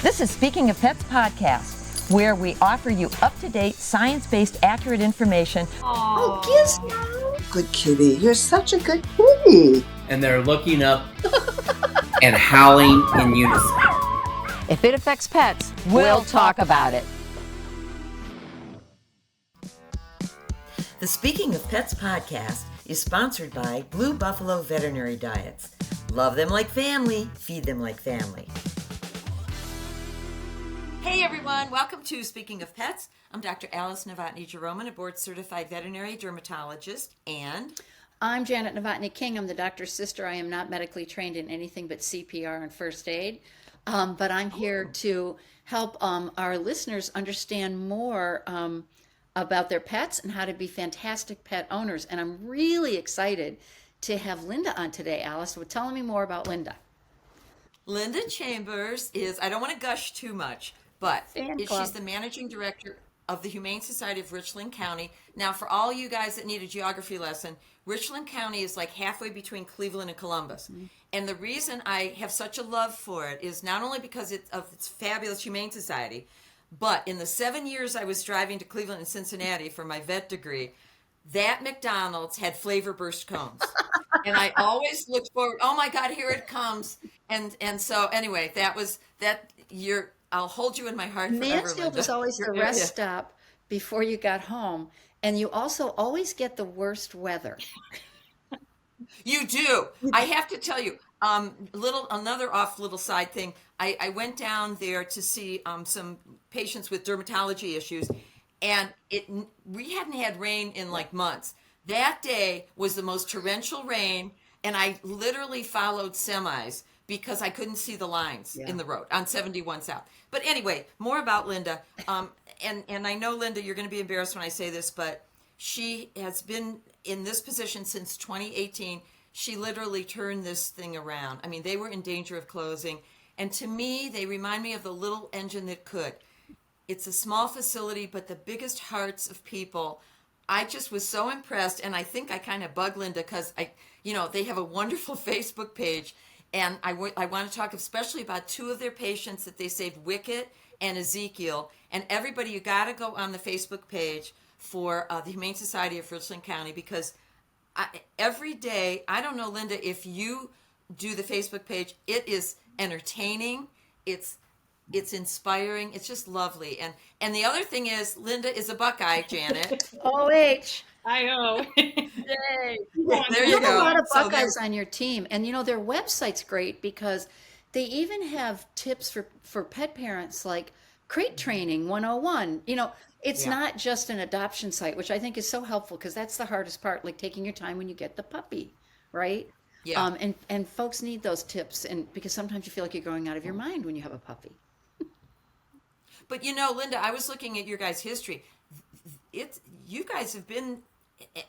This is Speaking of Pets podcast, where we offer you up-to-date, science-based, accurate information. Oh, Gizmo! Good kitty. You're such a good kitty. And they're looking up and howling in unison. If it affects pets, we'll talk about it. The Speaking of Pets podcast is sponsored by Blue Buffalo Veterinary Diets. Love them like family, feed them like family. Hey everyone, welcome to Speaking of Pets. I'm Dr. Alice Novotny-Jeroman, a board-certified veterinary dermatologist, and I'm Janet Novotny-King. I'm the doctor's sister. I am not medically trained in anything but CPR and first aid, but I'm here to help our listeners understand more about their pets and how to be fantastic pet owners. And I'm really excited to have Linda on today, Alice. So tell me more about Linda. Linda Chambers is, I don't want to gush too much, but she's the managing director of the Humane Society of Richland County. Now, for all you guys that need a geography lesson, Richland County is like halfway between Cleveland and Columbus. Mm-hmm. And the reason I have such a love for it is not only because of its fabulous Humane Society, but in the 7 years I was driving to Cleveland and Cincinnati for my vet degree, that McDonald's had flavor burst cones. And I always looked forward, oh my God, here it comes. And so anyway, I'll hold you in my heart forever, Mansfield was always the rest stop before you got home. And you also always get the worst weather. You do. I have to tell you, another little side thing. I went down there to see some patients with dermatology issues, and we hadn't had rain in like months. That day was the most torrential rain, and I literally followed semis because I couldn't see the lines in the road on 71 South. But anyway, more about Linda. And I know, Linda, you're going to be embarrassed when I say this, but she has been in this position since 2018. She literally turned this thing around. I mean, they were in danger of closing. And to me, they remind me of the little engine that could. It's a small facility, but the biggest hearts of people. I just was so impressed. And I think I kind of bugged Linda because they have a wonderful Facebook page. And I want to talk especially about two of their patients that they saved, Wicket and Ezekiel. And everybody, you got to go on the Facebook page for the Humane Society of Richland County, because every day, I don't know, Linda, if you do the Facebook page, it is entertaining. It's inspiring. It's just lovely. And the other thing is, Linda is a Buckeye, Janet. OH. I-O. Yay. There you go. have a lot of Buckeyes on your team. And, their website's great because they even have tips for pet parents like crate training 101. It's not just an adoption site, which I think is so helpful because that's the hardest part, like taking your time when you get the puppy, right? Yeah. And folks need those tips, and because sometimes you feel like you're going out of your mind when you have a puppy. But Linda, I was looking at your guys' history. You guys have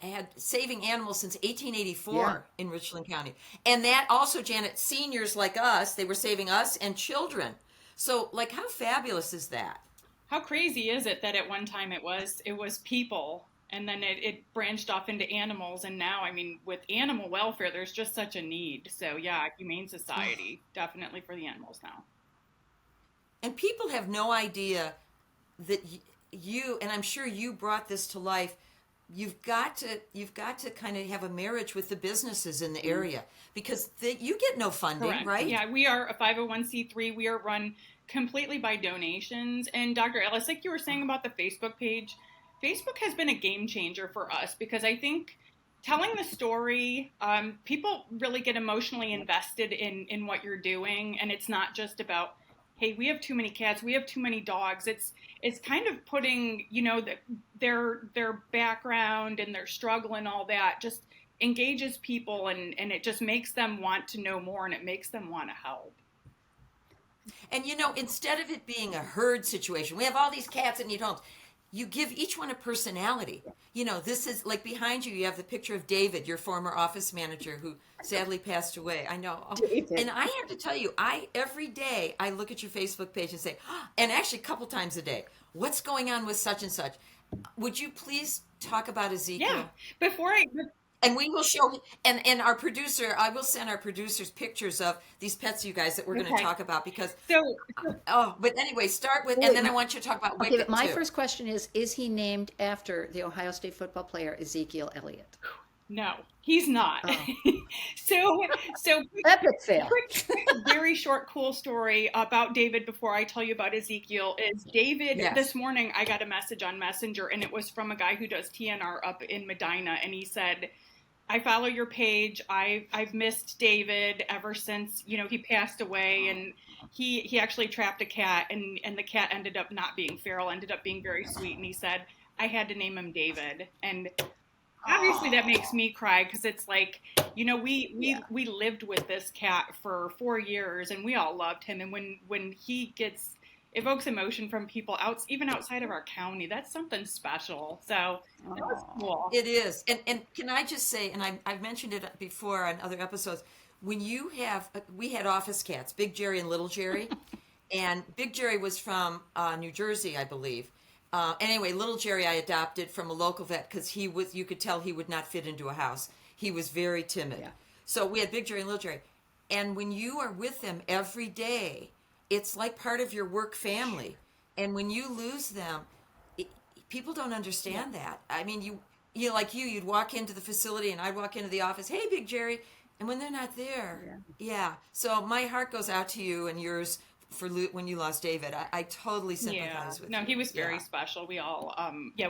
had saving animals since 1884 in Richland County. And that also, Janet, seniors like us, they were saving us and children. So, how fabulous is that? How crazy is it that at one time it was people, and then it branched off into animals, and now, with animal welfare, there's just such a need. So, Humane Society, definitely for the animals now. And people have no idea that you, and I'm sure you brought this to life, you've got to kind of have a marriage with the businesses in the area, because you get no funding. Correct. Right? Yeah, we are a 501c3. We are run completely by donations. And Dr. Ellis, like you were saying about the Facebook page, Facebook has been a game changer for us, because I think telling the story, people really get emotionally invested in what you're doing. And it's not just about, hey, we have too many cats, we have too many dogs. It's kind of putting, their background and their struggle and all that just engages people, and it just makes them want to know more, and it makes them want to help. And instead of it being a herd situation, we have all these cats that need homes. You give each one a personality. This is like behind you have the picture of David, your former office manager who sadly passed away. I know. David. And I have to tell you, every day I look at your Facebook page and say, and actually a couple times a day, what's going on with such and such? Would you please talk about Ezekiel? Yeah. And we will show, and our producer, I will send our producers pictures of these pets, you guys, that we're going to Okay. talk about because, So but anyway, start with, Wait, and then I want you to talk about Okay, Wicked but my too. first question is he named after the Ohio State football player Ezekiel Elliott? no, he's not. Oh. so Epic fail. quick, very short, cool story about David before I tell you about Ezekiel is David. Yes. This morning I got a message on Messenger, and it was from a guy who does TNR up in Medina, and he said, I follow your page. I've missed David ever since, he passed away, and he actually trapped a cat, and the cat ended up not being feral, ended up being very sweet, and he said, I had to name him David. And obviously that makes me cry because it's like, we lived with this cat for 4 years and we all loved him. And when he evokes emotion from people even outside of our county, that's something special. So that was cool. It is. And can I just say, and I've mentioned it before on other episodes, when we had office cats, Big Jerry and Little Jerry, and Big Jerry was from New Jersey, I believe. Anyway, Little Jerry I adopted from a local vet because you could tell he would not fit into a house. He was very timid. Yeah. So we had Big Jerry and Little Jerry. And when you are with them every day, it's like part of your work family. And when you lose them, people don't understand that. I mean, you'd walk into the facility and I'd walk into the office, hey, Big Jerry. And when they're not there, yeah. So my heart goes out to you and yours for when you lost David. I totally sympathize with you. No, he was very special. We all,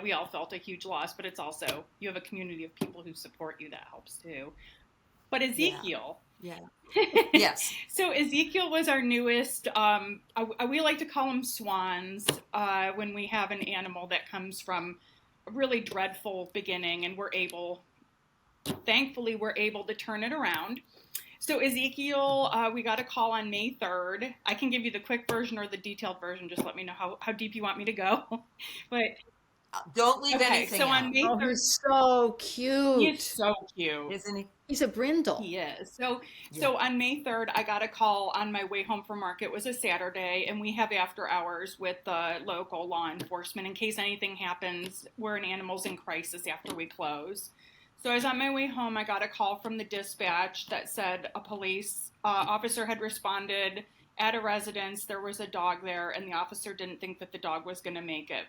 we all felt a huge loss, but it's also, you have a community of people who support you that helps too. But Ezekiel. Yeah. Yes. So Ezekiel was our newest, we like to call them swans when we have an animal that comes from a really dreadful beginning and thankfully we're able to turn it around. So Ezekiel, we got a call on May 3rd. I can give you the quick version or the detailed version. Just let me know how deep you want me to go. But don't leave anything so out. on May 3rd, He's so cute. he's so cute. Isn't he? He's a brindle. He is. So on May 3rd, I got a call on my way home from work. It was a Saturday, and we have after hours with the local law enforcement in case anything happens where an animal's in crisis after we close. So I was on my way home. I got a call from the dispatch that said a police officer had responded at a residence. There was a dog there, and the officer didn't think that the dog was going to make it.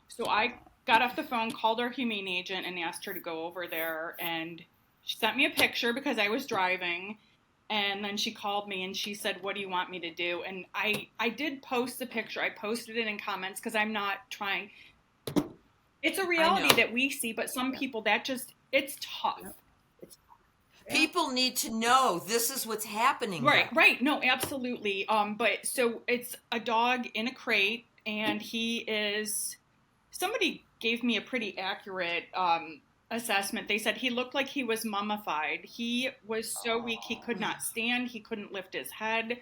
So I got off the phone, called our humane agent, and asked her to go over there. And she sent me a picture because I was driving. And then she called me and she said, what do you want me to do? And I did post the picture. I posted it in comments because I'm not trying. It's a reality that we see, but some people it's tough. People need to know this is what's happening. Right. No, absolutely. But so it's a dog in a crate, and somebody gave me a pretty accurate assessment. They said he looked like he was mummified. He was so weak he could not stand. He couldn't lift his head.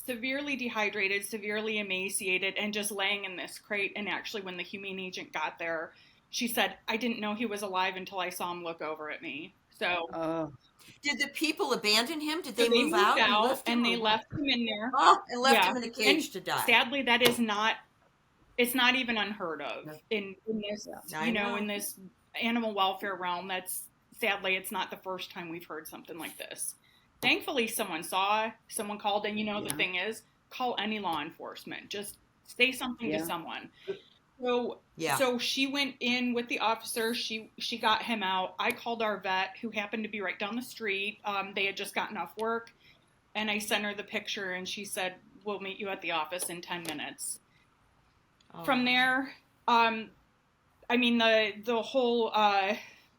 Severely dehydrated, severely emaciated, and just laying in this crate. And actually, when the humane agent got there, she said, I didn't know he was alive until I saw him look over at me. So, did the people abandon him? Did they moved move out and they left him in there? And left him in a cage to die. Sadly, that is it's not even unheard of in this, in this animal welfare realm. Sadly, it's not the first time we've heard something like this. Thankfully, someone called, and the thing is, call any law enforcement. Just say something to someone. So she went in with the officer. She got him out. I called our vet, who happened to be right down the street. They had just gotten off work, and I sent her the picture, and she said, we'll meet you at the office in 10 minutes. From there, the whole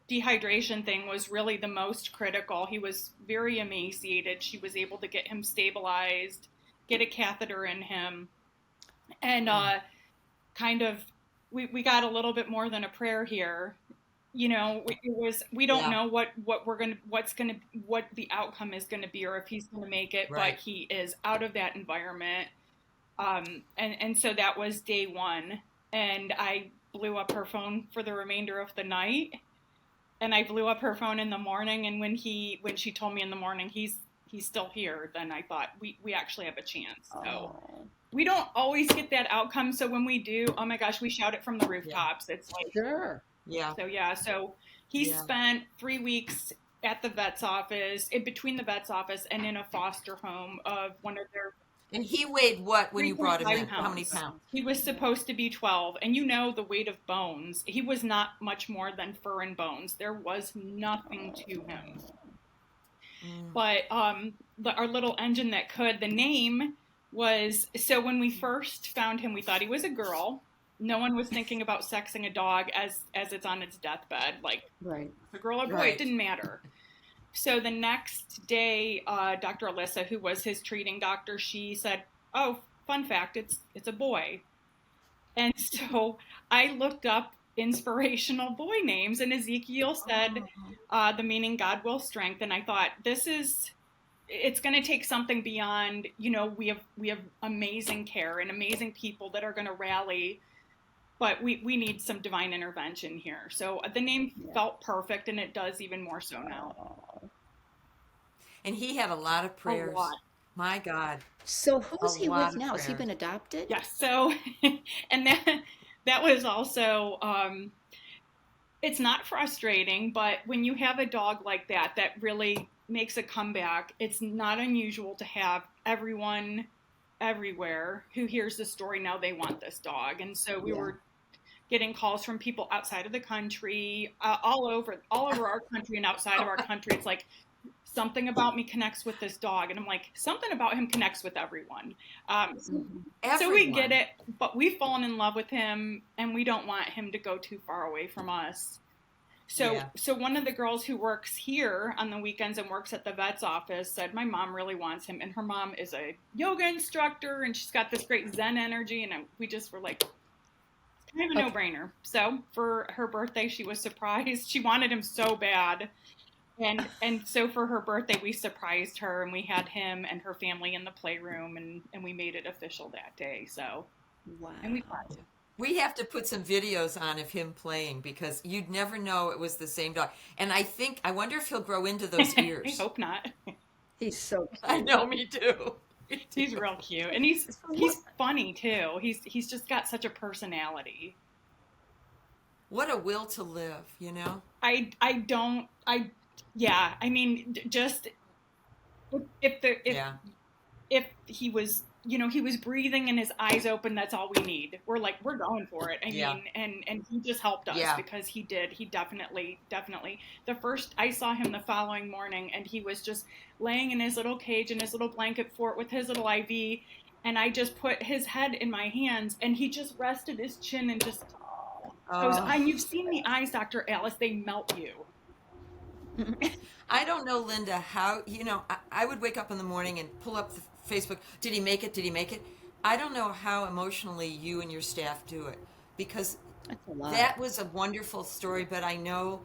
dehydration thing was really the most critical. He was very emaciated. She was able to get him stabilized, get a catheter in him, and we got a little bit more than a prayer here. We don't know what the outcome is going to be, or if he's going to make it, but he is out of that environment. And so that was day one, and I blew up her phone for the remainder of the night, and I blew up her phone in the morning. And when she told me in the morning he's still here, then I thought we actually have a chance. So we don't always get that outcome. So when we do, oh my gosh, we shout it from the rooftops. It's like, sure. Yeah. So He Yeah. spent 3 weeks at the vet's office, in between the vet's office and in a foster home of one of their And he weighed what when you brought him 3.5 in? How many pounds? He was supposed to be 12, and you know the weight of bones. He was not much more than fur and bones. There was nothing to him. But our little engine that could, the name was, so when we first found him, we thought he was a girl. No one was thinking about sexing a dog as it's on its deathbed. Like, Right. a girl or boy, Right. it didn't matter. So the next day, Dr. Alyssa, who was his treating doctor, she said, "Oh, fun fact, it's a boy." And so I looked up inspirational boy names, and Ezekiel said the meaning God will strengthen. I thought, it's going to take something beyond, we have amazing care and amazing people that are going to rally, but we need some divine intervention here. So the name felt perfect, and it does even more so now. And he had a lot of prayers. A lot. My God. So who's A he lot with of now? Has he prayers. been adopted? Yes. So, and that was also, it's not frustrating, but when you have a dog like that really makes a comeback, it's not unusual to have everyone everywhere who hears the story, now they want this dog. And so we were getting calls from people outside of the country, all over our country and outside of our country. It's like, something about me connects with this dog. And I'm like, something about him connects with everyone. So we get it, but we've fallen in love with him, and we don't want him to go too far away from us. So one of the girls who works here on the weekends and works at the vet's office said, my mom really wants him. And her mom is a yoga instructor, and she's got this great Zen energy. And we just were like, it's kind of a no-brainer. So for her birthday, she was surprised. She wanted him so bad. And so for her birthday, we surprised her, and we had him and her family in the playroom, and we made it official that day. So, Wow. And we fought. We have to put some videos on of him playing, because you'd never know it was the same dog. And I wonder if he'll grow into those ears. I hope not. He's so cute. I know, me too. He's real cute, and he's funny too. He's just got such a personality. What a will to live, you know? I mean, just if he was, he was breathing and his eyes open, that's all we need. We're going for it. I mean, and he just helped us because he definitely, the first I saw him the following morning, and he was just laying in his little cage in his little blanket fort with his little IV. And I just put his head in my hands, and he just rested his chin and just goes, and you've seen the eyes, Dr. Alice, they melt you. I don't know, Linda, how, I would wake up in the morning and pull up the Facebook. Did he make it? Did he make it? I don't know how emotionally you and your staff do it, because That's a lot. that was a wonderful story, but I know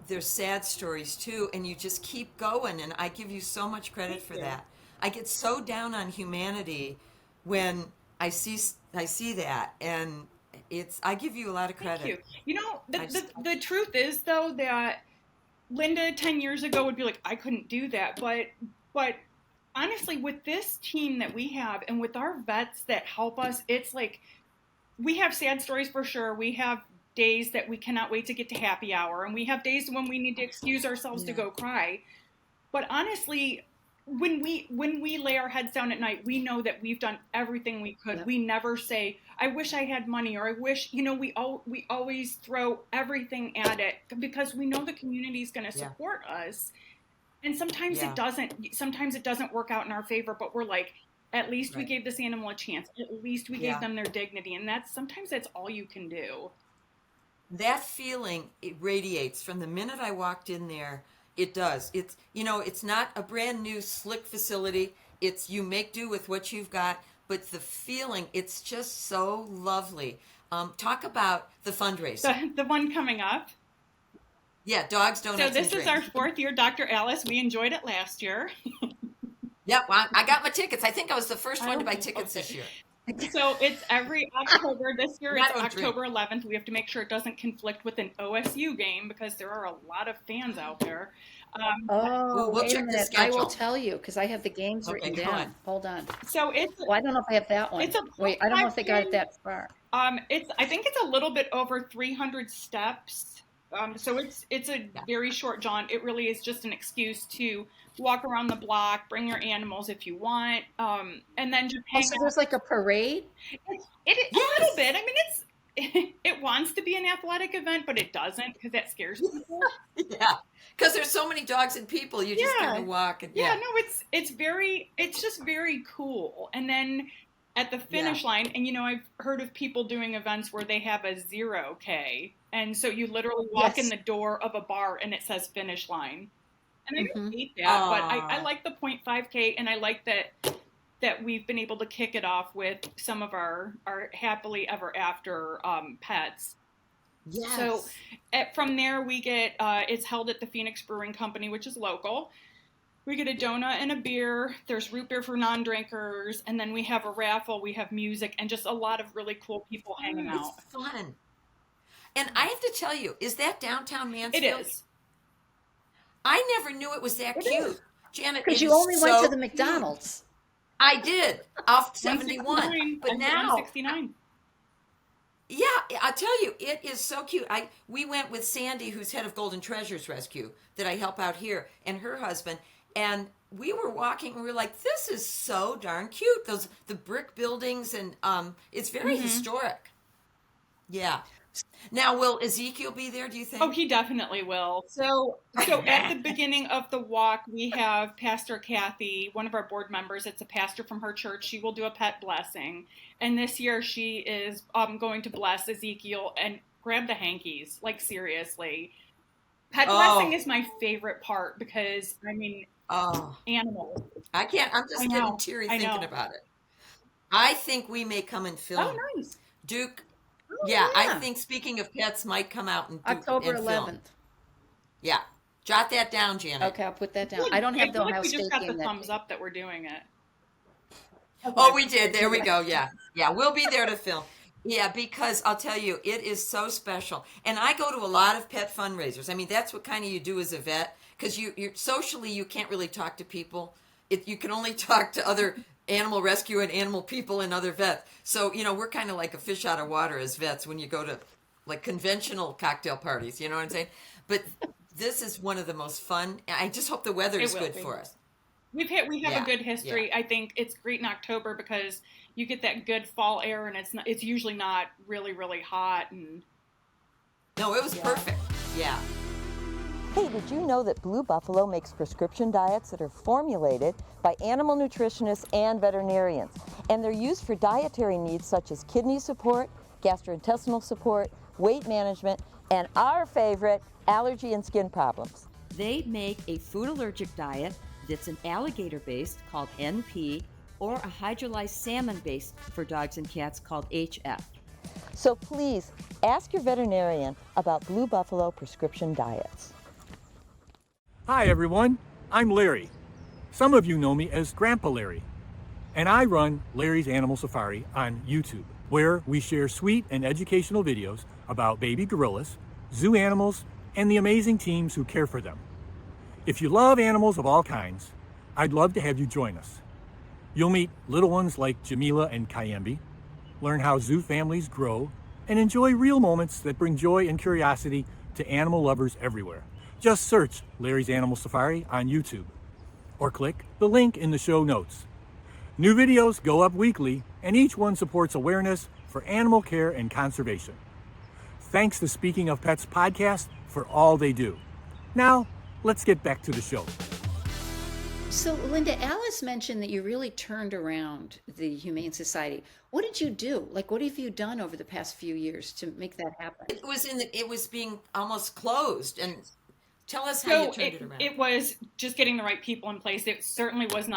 there's sad stories too, and you just keep going, and I give you so much credit for that. I get so down on humanity when I see that, and I give you a lot of credit. Thank you. The truth is, though, that Linda 10 years ago would be like, I couldn't do that. But honestly, with this team that we have, and with our vets that help us, it's like, we have sad stories for sure. We have days that we cannot wait to get to happy hour, and we have days when we need to excuse ourselves to go cry. But honestly, when we lay our heads down at night, we know that we've done everything we could. Yep. We never say, I wish I had money, or I wish, we always throw everything at it, because we know the community is going to support us. And sometimes it doesn't work out in our favor, but we're like, at least we gave this animal a chance. At least we gave them their dignity. And sometimes that's all you can do. That feeling, it radiates from the minute I walked in there. It does. It's, it's not a brand new slick facility. It's, you make do with what you've got, but the feeling, it's just so lovely. Talk about the fundraiser. The one coming up. Yeah, Dogs, Donuts, So this and is our Drinks. 4th year, Dr. Alice. We enjoyed it last year. Yeah, well, I got my tickets. I think I was the first one to buy tickets this year. So it's every October. This year it's Don't October 11th. We have to make sure it doesn't conflict with an OSU game, because there are a lot of fans out there. We'll wait check a the minute. I will schedule. tell you, because I have the games written go down. on. Hold on. So it's I don't know if I have that one. Wait, I don't know if they got it that far. I think it's a little bit over 300 steps. So it's a very short jaunt. It really is just an excuse to walk around the block, bring your animals if you want, and then just hang Also, out. there's like a parade. A little bit. I mean, it wants to be an athletic event, but it doesn't because that scares people. Yeah, because there's so many dogs and people, you just kind of walk and no, it's just very cool. And then at the finish line, and I've heard of people doing events where they have a 0K, and so you literally walk in the door of a bar and it says finish line. And I don't hate that, but I like the 0.5K, and I like that we've been able to kick it off with some of our happily ever after pets. Yes. So from there we get, it's held at the Phoenix Brewing Company, which is local. We get a donut and a beer. There's root beer for non-drinkers. And then we have a raffle. We have music and just a lot of really cool people hanging out. It's fun. And I have to tell you, is that downtown Mansfield? It is. I never knew it was that cute. Janet, Because you only went to the McDonald's. Cute. I did, off 71. But now, 169. Yeah, I'll tell you, it is so cute. We went with Sandy, who's head of Golden Treasures Rescue, that I help out here, and her husband, and we were walking, and we were like, this is so darn cute. The brick buildings, and it's very historic. Yeah. Now, will Ezekiel be there, do you think? Oh, he definitely will. So at the beginning of the walk, we have Pastor Kathy, one of our board members. It's a pastor from her church. She will do a pet blessing. And this year she is going to bless Ezekiel and grab the hankies. Like, seriously. Pet blessing is my favorite part because, I mean, animals. I can't. I'm just getting teary thinking about it. I think we may come and film. Oh, nice. Duke. Yeah, I think speaking of pets might come out and October and 11th. Film. Yeah. Jot that down, Janet. Okay, I'll put that down. I don't have the Ohio State game. We just got the thumbs up that we're doing it. Okay. Oh, we did. There we go. Yeah. Yeah, we'll be there to film. Yeah, because I'll tell you, it is so special. And I go to a lot of pet fundraisers. I mean, that's what kind of you do as a vet, because you're socially, you can't really talk to people. You can only talk to other animal rescue and animal people and other vets. So, we're kind of like a fish out of water as vets when you go to like conventional cocktail parties, you know what I'm saying? But this is one of the most fun. I just hope the weather is good for us. We have a good history. Yeah. I think it's great in October because you get that good fall air, and it's usually not really, really hot. And no, it was perfect. Yeah. Hey, did you know that Blue Buffalo makes prescription diets that are formulated by animal nutritionists and veterinarians? And they're used for dietary needs such as kidney support, gastrointestinal support, weight management, and our favorite, allergy and skin problems. They make a food allergic diet that's an alligator-based called NP, or a hydrolyzed salmon-based for dogs and cats called HF. So please, ask your veterinarian about Blue Buffalo prescription diets. Hi everyone, I'm Larry. Some of you know me as Grandpa Larry, and I run Larry's Animal Safari on YouTube, where we share sweet and educational videos about baby gorillas, zoo animals, and the amazing teams who care for them. If you love animals of all kinds, I'd love to have you join us. You'll meet little ones like Jameela and Kayembe, learn how zoo families grow, and enjoy real moments that bring joy and curiosity to animal lovers everywhere. Just search Larry's Animal Safari on YouTube, or click the link in the show notes. New videos go up weekly, and each one supports awareness for animal care and conservation. Thanks to Speaking of Pets podcast for all they do. Now, let's get back to the show. So, Linda, Alice mentioned that you really turned around the Humane Society. What did you do? Like, what have you done over the past few years to make that happen? It was being almost closed, and tell us how you turned it around. It was just getting the right people in place. It certainly wasn't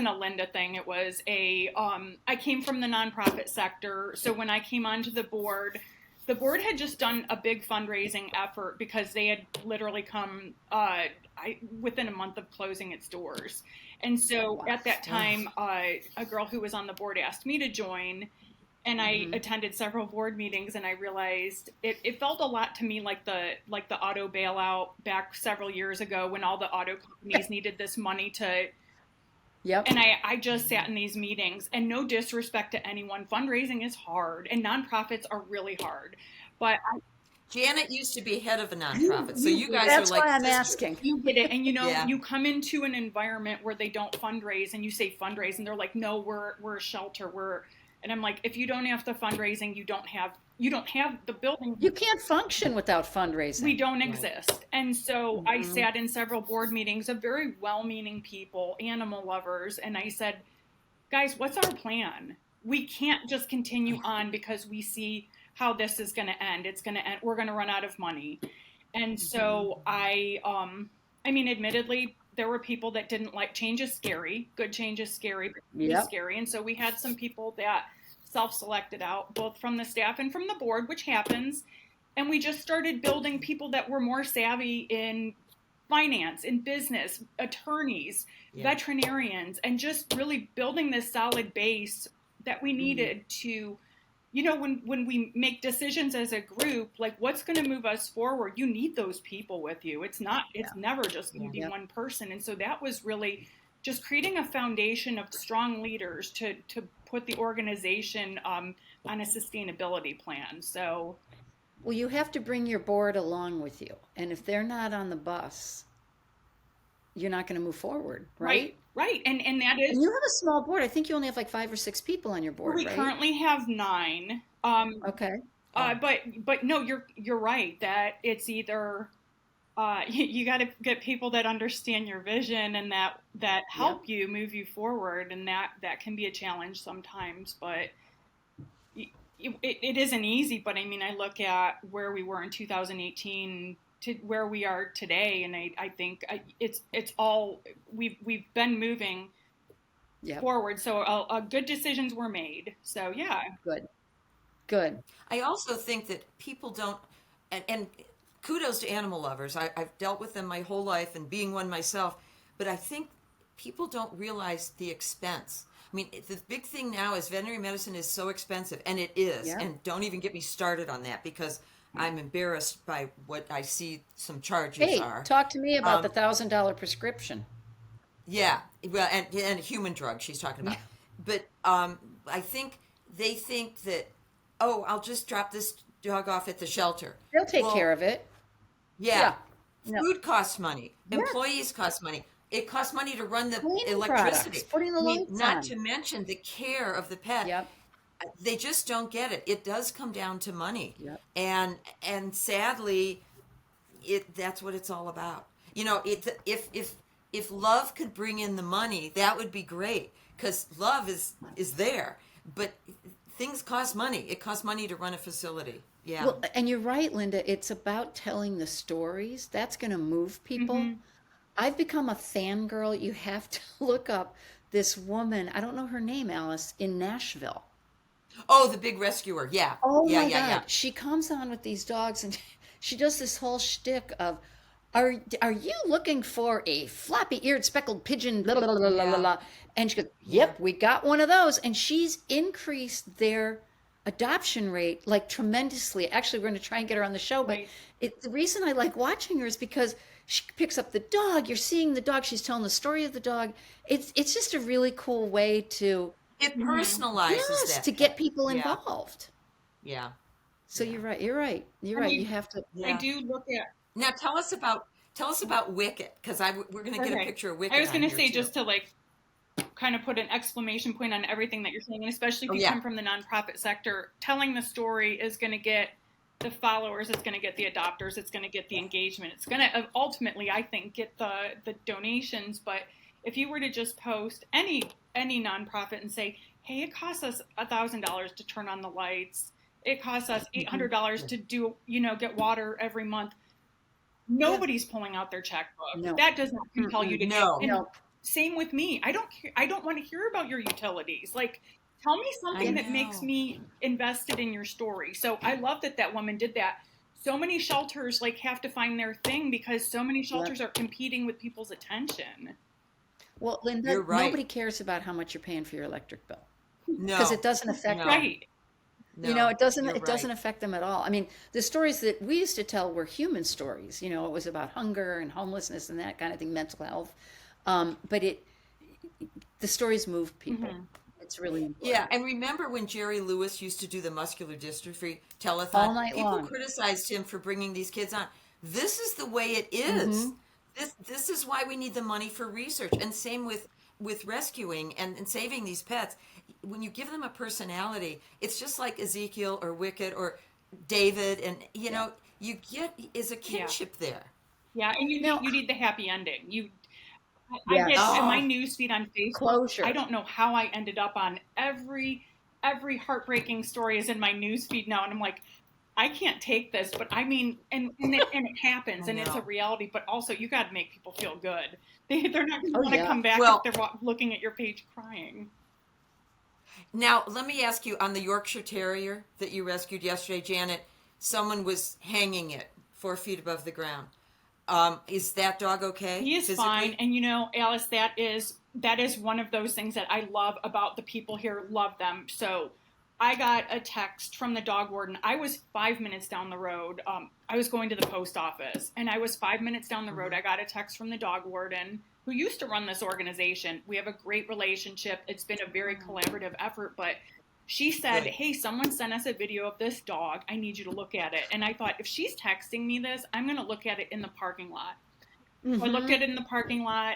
a Linda thing. It was I came from the nonprofit sector. So when I came onto the board had just done a big fundraising effort because they had literally come within a month of closing its doors. And so at that time, a girl who was on the board asked me to join. And I attended several board meetings, and I realized it felt a lot to me like the auto bailout back several years ago when all the auto companies needed this money to. Yep. And I just sat in these meetings, and no disrespect to anyone, fundraising is hard, and nonprofits are really hard. But Janet used to be head of a nonprofit, so you guys That's are like why I'm sisters. asking. You get it. And Yeah. you come into an environment where they don't fundraise and you say fundraise and they're like, no, we're a shelter. And I'm like, if you don't have the fundraising, you don't have the building. You can't function without fundraising. We don't exist. And so I sat in several board meetings of very well-meaning people, animal lovers, and I said, guys, what's our plan? We can't just continue on because we see how this is going to end. It's going to end. We're going to run out of money. And so I mean, admittedly, there were people that didn't like change is scary. Good change is scary, but Yep. scary. And so we had some people that self-selected out, both from the staff and from the board, which happens. And we just started building people that were more savvy in finance, in business, attorneys, veterinarians, and just really building this solid base that we needed to, you know, when we make decisions as a group, like what's going to move us forward, you need those people with you. It's never just going to be one person. And so that was really just creating a foundation of strong leaders to put the organization on a sustainability plan. So, Well, you have to bring your board along with you. And if they're not on the bus, you're not going to move forward, right? Right. And that is. And you have a small board. I think you only have like 5 or 6 people on your board, We right? currently have 9. Okay. But no, you're right that it's either you got to get people that understand your vision and that help you move you forward, and that can be a challenge sometimes. But it isn't easy. But I mean, I look at where we were in 2018 to where we are today, and I think it's all we've been moving forward. So good decisions were made. So yeah, Good. I also think that people don't, and kudos to animal lovers. I've dealt with them my whole life and being one myself, but I think people don't realize the expense. I mean, the big thing now is veterinary medicine is so expensive, and it is. Yeah. And don't even get me started on that because I'm embarrassed by what I see some charges Hey, are. talk to me about the $1,000 prescription. Yeah, well, and human drugs she's talking about. But I think they think that, oh, I'll just drop this dog off at the shelter. They'll take care of it. Yeah. No. Food costs money. Employees cost money. It costs money to run the Cleaning electricity. products, putting the lights not on. to mention the care of the pet. Yep. They just don't get it. It does come down to money. Yep. And sadly, that's what it's all about. You know, if love could bring in the money, that would be great because love is there. But things cost money. It costs money to run a facility. Yeah. Well, and you're right, Linda. It's about telling the stories. That's going to move people. I've become a fangirl. You have to look up this woman. I don't know her name, Alice, in Nashville. Oh, the big rescuer. Yeah. Oh yeah, my yeah, God. yeah. She comes on with these dogs and she does this whole shtick of, are you looking for a floppy-eared speckled pigeon? Blah, blah, blah, blah, blah, blah. And she goes, yep, we got one of those. And she's increased their adoption rate like tremendously. Actually, we're going to try and get her on the show. But the reason I like watching her is because she picks up the dog. You're seeing the dog. She's telling the story of the dog. It's just a really cool way to... It personalizes that. to get people involved. Yeah. So you're right. You're right. You're right. You have to... I do look at. Now tell us about Wicket because we're going to get a picture of Wicket. I was going to say just to like kind of put an exclamation point on everything that you're saying, and especially if you come from the nonprofit sector, telling the story is going to get the followers, it's going to get the adopters, it's going to get the engagement, it's going to ultimately, I think, get the donations. But if you were to just post any nonprofit and say, hey, it costs us $1,000 to turn on the lights, it costs us $800 to do, get water every month. Nobody's pulling out their checkbook. No. That does not compel you to No. give. And same with me. I don't want to hear about your utilities. Like, tell me something that makes me invested in your story. So I love that woman did that. So many shelters have to find their thing because so many shelters are competing with people's attention. Well, Linda, You're right. nobody cares about how much you're paying for your electric bill No. because it doesn't affect them. Right. No, It doesn't. you're It doesn't right. affect them at all. I mean, the stories that we used to tell were human stories. It was about hunger and homelessness and that kind of thing, mental health. But the stories moved people. It's really important. Yeah, and remember when Jerry Lewis used to do the muscular dystrophy telethon? All night People long. criticized him for bringing these kids on. This is the way it is. This is why we need the money for research. And same with rescuing and saving these pets. When you give them a personality, it's just like Ezekiel or Wicked or David, and you get is a kinship there. Yeah, and you Now- need the happy ending. I Yes. get in my Oh. news feed on Facebook. Closure. I don't know how I ended up on every heartbreaking story is in my news feed now, and I'm like, I can't take this. But I mean, and it happens, I and it's a know. reality. But also, you got to make people feel good. They're not going to Oh, want to yeah. come back Well- if they're looking at your page crying. Now, let me ask you, on the Yorkshire Terrier that you rescued yesterday, Janet, someone was hanging it 4 feet above the ground. Is that dog okay? He is physically? fine, and Alice, that is one of those things that I love about the people here. Love them. So, I got a text from the dog warden. I was 5 minutes down the road. I was going to the post office, and I was 5 minutes down the road. I got a text from the dog warden who used to run this organization. We have a great relationship. It's been a very collaborative effort, but she said, Good. hey, someone sent us a video of this dog. I need you to look at it. And I thought, if she's texting me this, I'm going to look at it in the parking lot. Mm-hmm. I looked at it in the parking lot.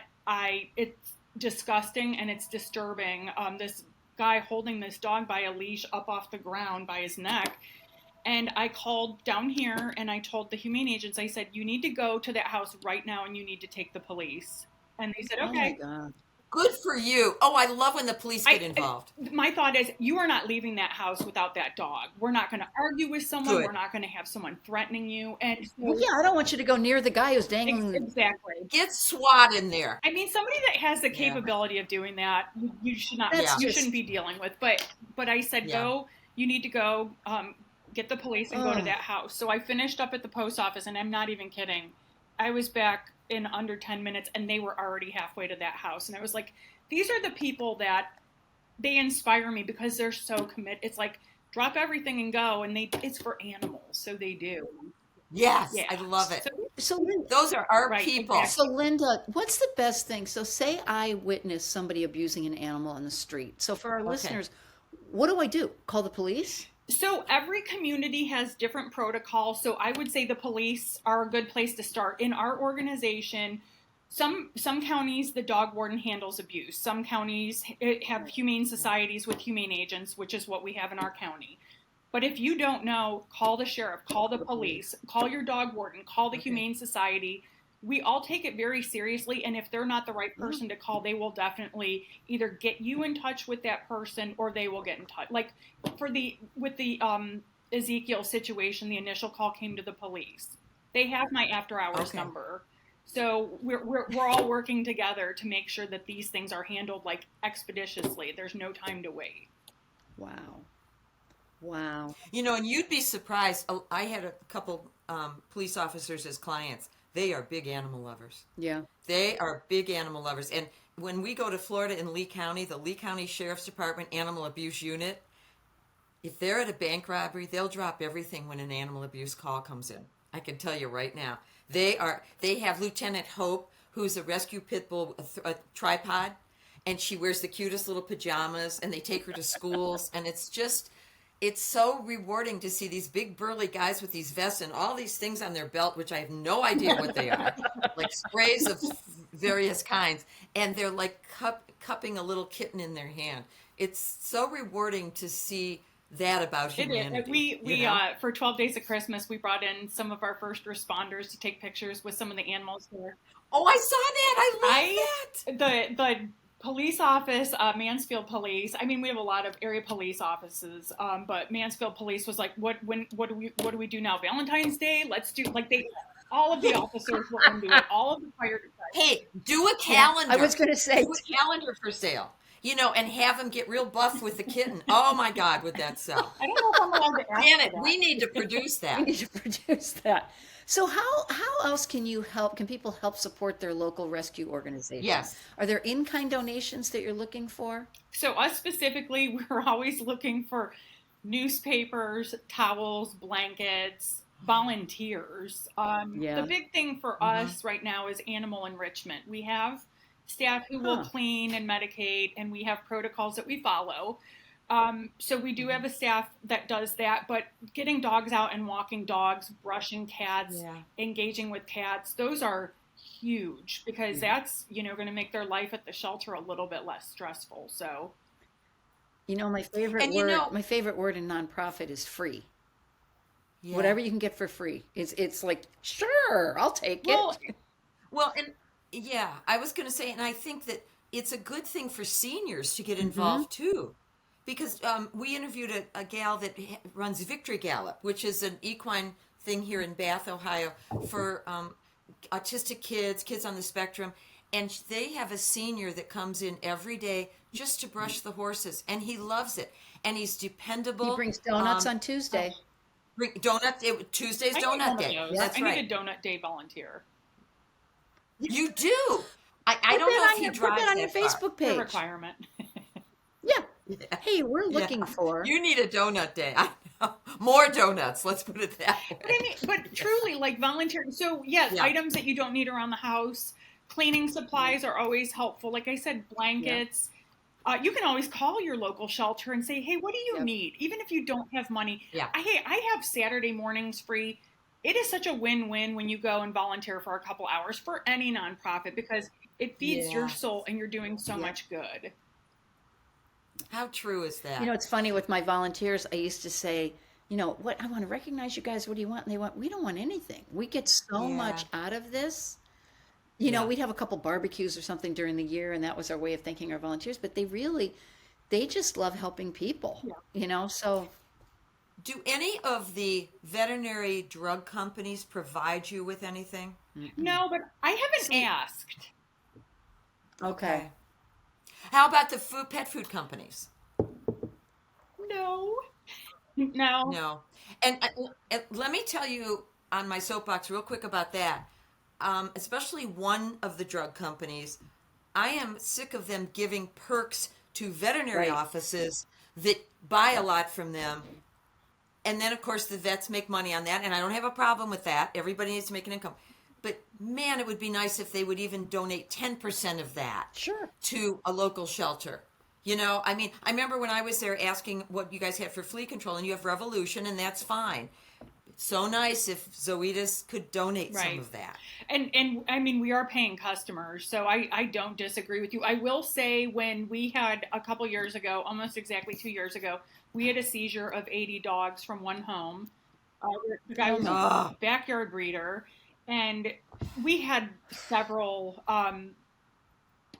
It's disgusting and it's disturbing. This guy holding this dog by a leash up off the ground by his neck. And I called down here and I told the humane agents, I said, you need to go to that house right now and you need to take the police. And they said, okay. Oh my God. Good for you. Oh, I love when the police get involved. My thought is, you are not leaving that house without that dog. We're not going to argue with someone. Good. We're not going to have someone threatening you. And so, Well, yeah, I don't want you to go near the guy who's dangling. exactly. Get SWAT in there. I mean, somebody that has the capability of doing that, you should not. That's You just- shouldn't be dealing with. But I said, Yeah. go. You need to go. Get the police and go to Ugh. that house. So I finished up at the post office, and I'm not even kidding. I was back in under 10 minutes, and they were already halfway to that house. And I was like, these are the people that they inspire me because they're so committed. It's like, drop everything and go. And it's for animals, so they do. Yes, Yeah. I love it. So, Linda, Those are our Right, people. exactly. so Linda, what's the best thing? So say I witness somebody abusing an animal on the street. So for our listeners, what do I do? Call the police? So every community has different protocols. So I would say the police are a good place to start. In our organization, some counties, the dog warden handles abuse. Some counties have humane societies with humane agents, which is what we have in our county. But if you don't know, call the sheriff, call the police, call your dog warden, call the humane society. We all take it very seriously, and if they're not the right person to call, they will definitely either get you in touch with that person or they will get in touch. Like with the Ezekiel situation, the initial call came to the police. They have my after hours number. So we're all working together to make sure that these things are handled like expeditiously. There's no time to wait. Wow. And you'd be surprised. I had a couple police officers as clients. They are big animal lovers. Yeah. They are big animal lovers. And when we go to Florida in Lee County, the Lee County Sheriff's Department Animal Abuse Unit, if they're at a bank robbery, they'll drop everything when an animal abuse call comes in. I can tell you right now. They have Lieutenant Hope, who's a rescue pit bull, a tripod, and she wears the cutest little pajamas, and they take her to schools, and it's so rewarding to see these big burly guys with these vests and all these things on their belt, which I have no idea what they are, like sprays of various kinds, and they're like cupping a little kitten in their hand. It's so rewarding to see that about humanity. We for 12 Days of Christmas, we brought in some of our first responders to take pictures with some of the animals here. Oh, I saw that. I love that. The police office, Mansfield Police. I mean, we have a lot of area police offices, but Mansfield Police was like, what do we do now? Valentine's Day? Let's do all of the officers were into it. All of the fire department. Hey, do a calendar. I was going to say, do a calendar for sale. And have them get real buff with the kitten. Oh my God, would that sell? I don't know if I'm allowed to ask Janet, for that. we need to produce that. we need to produce that. So how else can people help support their local rescue organizations? Yes. Are there in-kind donations that you're looking for? So us specifically, we're always looking for newspapers, towels, blankets, volunteers. The big thing for us right now is animal enrichment. We have staff who will clean and medicate, and we have protocols that we follow. So we do have a staff that does that, but getting dogs out and walking dogs, brushing cats, engaging with cats, those are huge, because that's, going to make their life at the shelter a little bit less stressful. So, my favorite word in nonprofit is free. Yeah. Whatever you can get for free. It's like, sure, I'll take it. Well, and yeah, I was going to say, and I think that it's a good thing for seniors to get involved too. Because we interviewed a gal that runs Victory Gallop, which is an equine thing here in Bath, Ohio, for autistic kids on the spectrum. And they have a senior that comes in every day just to brush the horses. And he loves it. And he's dependable. He brings donuts on Tuesday. Tuesday's donut day. That's right. I need a donut day volunteer. You do. I don't know if he drives put that on your Facebook page. A requirement. Yeah. Hey, we're looking for. You need a donut day. I know. More donuts. Let's put it that way. But truly, like volunteering. So yes, items that you don't need around the house. Cleaning supplies are always helpful. Like I said, blankets. You can always call your local shelter and say, hey, what do you need? Even if you don't have money. Yeah. I have Saturday mornings free. It is such a win-win when you go and volunteer for a couple hours for any nonprofit, because it feeds your soul and you're doing so much good. How true is that? It's funny with my volunteers. I used to say, what, I want to recognize you guys. What do you want? And they went, we don't want anything. We get so much out of this. We'd have a couple barbecues or something during the year, and that was our way of thanking our volunteers. But they just love helping people, so. Do any of the veterinary drug companies provide you with anything? No, but I haven't asked. Okay. How about the pet food companies? No. And let me tell you on my soapbox real quick about that. Especially one of the drug companies, I am sick of them giving perks to veterinary offices that buy a lot from them. And then, of course, the vets make money on that. And I don't have a problem with that. Everybody needs to make an income. But, man, it would be nice if they would even donate 10% of that to a local shelter. I remember when I was there asking what you guys have for flea control, and you have Revolution, and that's fine. It's so nice if Zoetis could donate some of that. And we are paying customers, so I don't disagree with you. I will say, when we had a couple years ago, almost exactly 2 years ago, we had a seizure of 80 dogs from one home. The guy was a backyard breeder. And we had several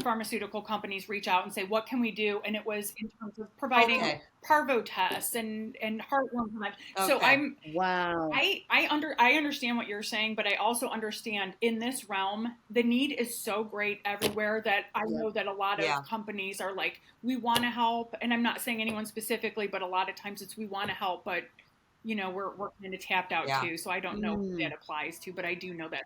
pharmaceutical companies reach out and say, what can we do? And it was in terms of providing Parvo tests and heartworm tests. So I understand what you're saying, but I also understand in this realm, the need is so great everywhere that I know that a lot of companies are like, we want to help. And I'm not saying anyone specifically, but a lot of times it's, we want to help, but we're kind of tapped out too. So I don't know who that applies to, but I do know that.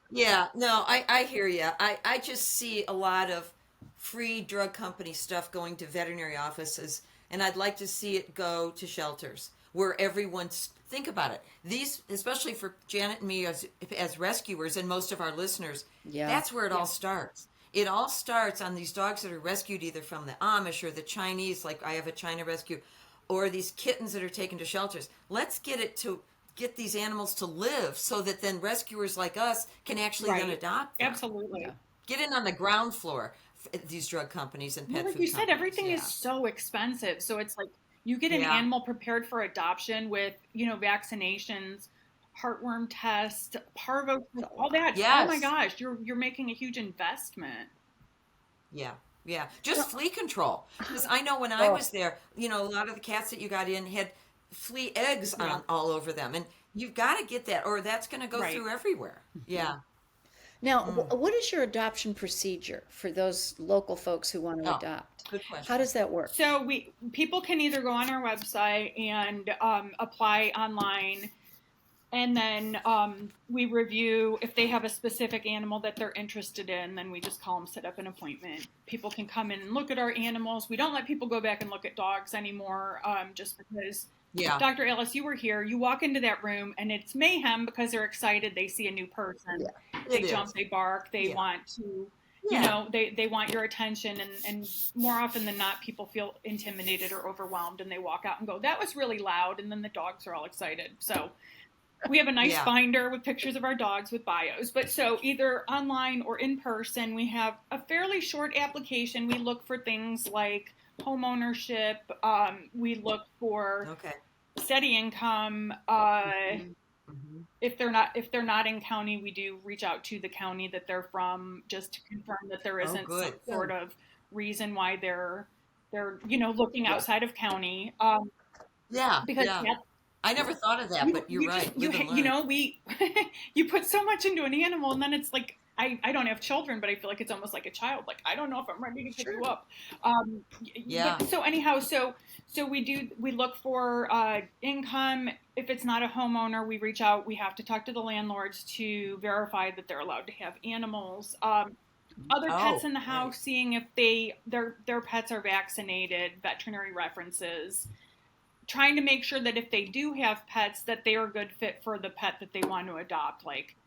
Yeah, no, I hear you. I just see a lot of free drug company stuff going to veterinary offices, and I'd like to see it go to shelters where everyone's, think about it. These, especially for Janet and me as rescuers and most of our listeners, that's where it all starts. It all starts on these dogs that are rescued either from the Amish or the Chinese, like I have a China rescue, or these kittens that are taken to shelters. Let's get these animals to live so that then rescuers like us can actually then adopt them. Absolutely. Get in on the ground floor, these drug companies and pet food companies. Like you said, everything is so expensive. So it's like you get an animal prepared for adoption with, vaccinations, heartworm tests, Parvo, all that. Yes. Oh my gosh, you're making a huge investment. Yeah. Just flea control. Because I know when I was there, a lot of the cats that you got in had flea eggs on all over them. And you've got to get that, or that's going to go through everywhere. Yeah. Now, what is your adoption procedure for those local folks who want to adopt? Good question. How does that work? So people can either go on our website and apply online, and then we review if they have a specific animal that they're interested in. Then we just call them, set up an appointment. People can come in and look at our animals. We don't let people go back and look at dogs anymore, just because. Yeah. Dr. Ellis, you were here. You walk into that room and it's mayhem because they're excited. They see a new person. Yeah, they jump, they bark, they want to you know, they want your attention, and more often than not, people feel intimidated or overwhelmed, and they walk out and go, that was really loud, and then the dogs are all excited. So we have a nice binder with pictures of our dogs with bios. But so either online or in person, we have a fairly short application. We look for things like home ownership. We look for steady income. If they're not in county, we do reach out to the county that they're from, just to confirm that there isn't some sort of reason why they're looking outside of county. Because I never thought of that, but you're right. You put so much into an animal, and then it's like, I don't have children, but I feel like it's almost like a child. Like, I don't know if I'm ready to pick you up. But, so anyhow, so we look for income. If it's not a homeowner, we reach out. We have to talk to the landlords to verify that they're allowed to have animals. Other pets in the house, seeing if their pets are vaccinated, veterinary references. Trying to make sure that if they do have pets, that they are a good fit for the pet that they want to adopt. Like,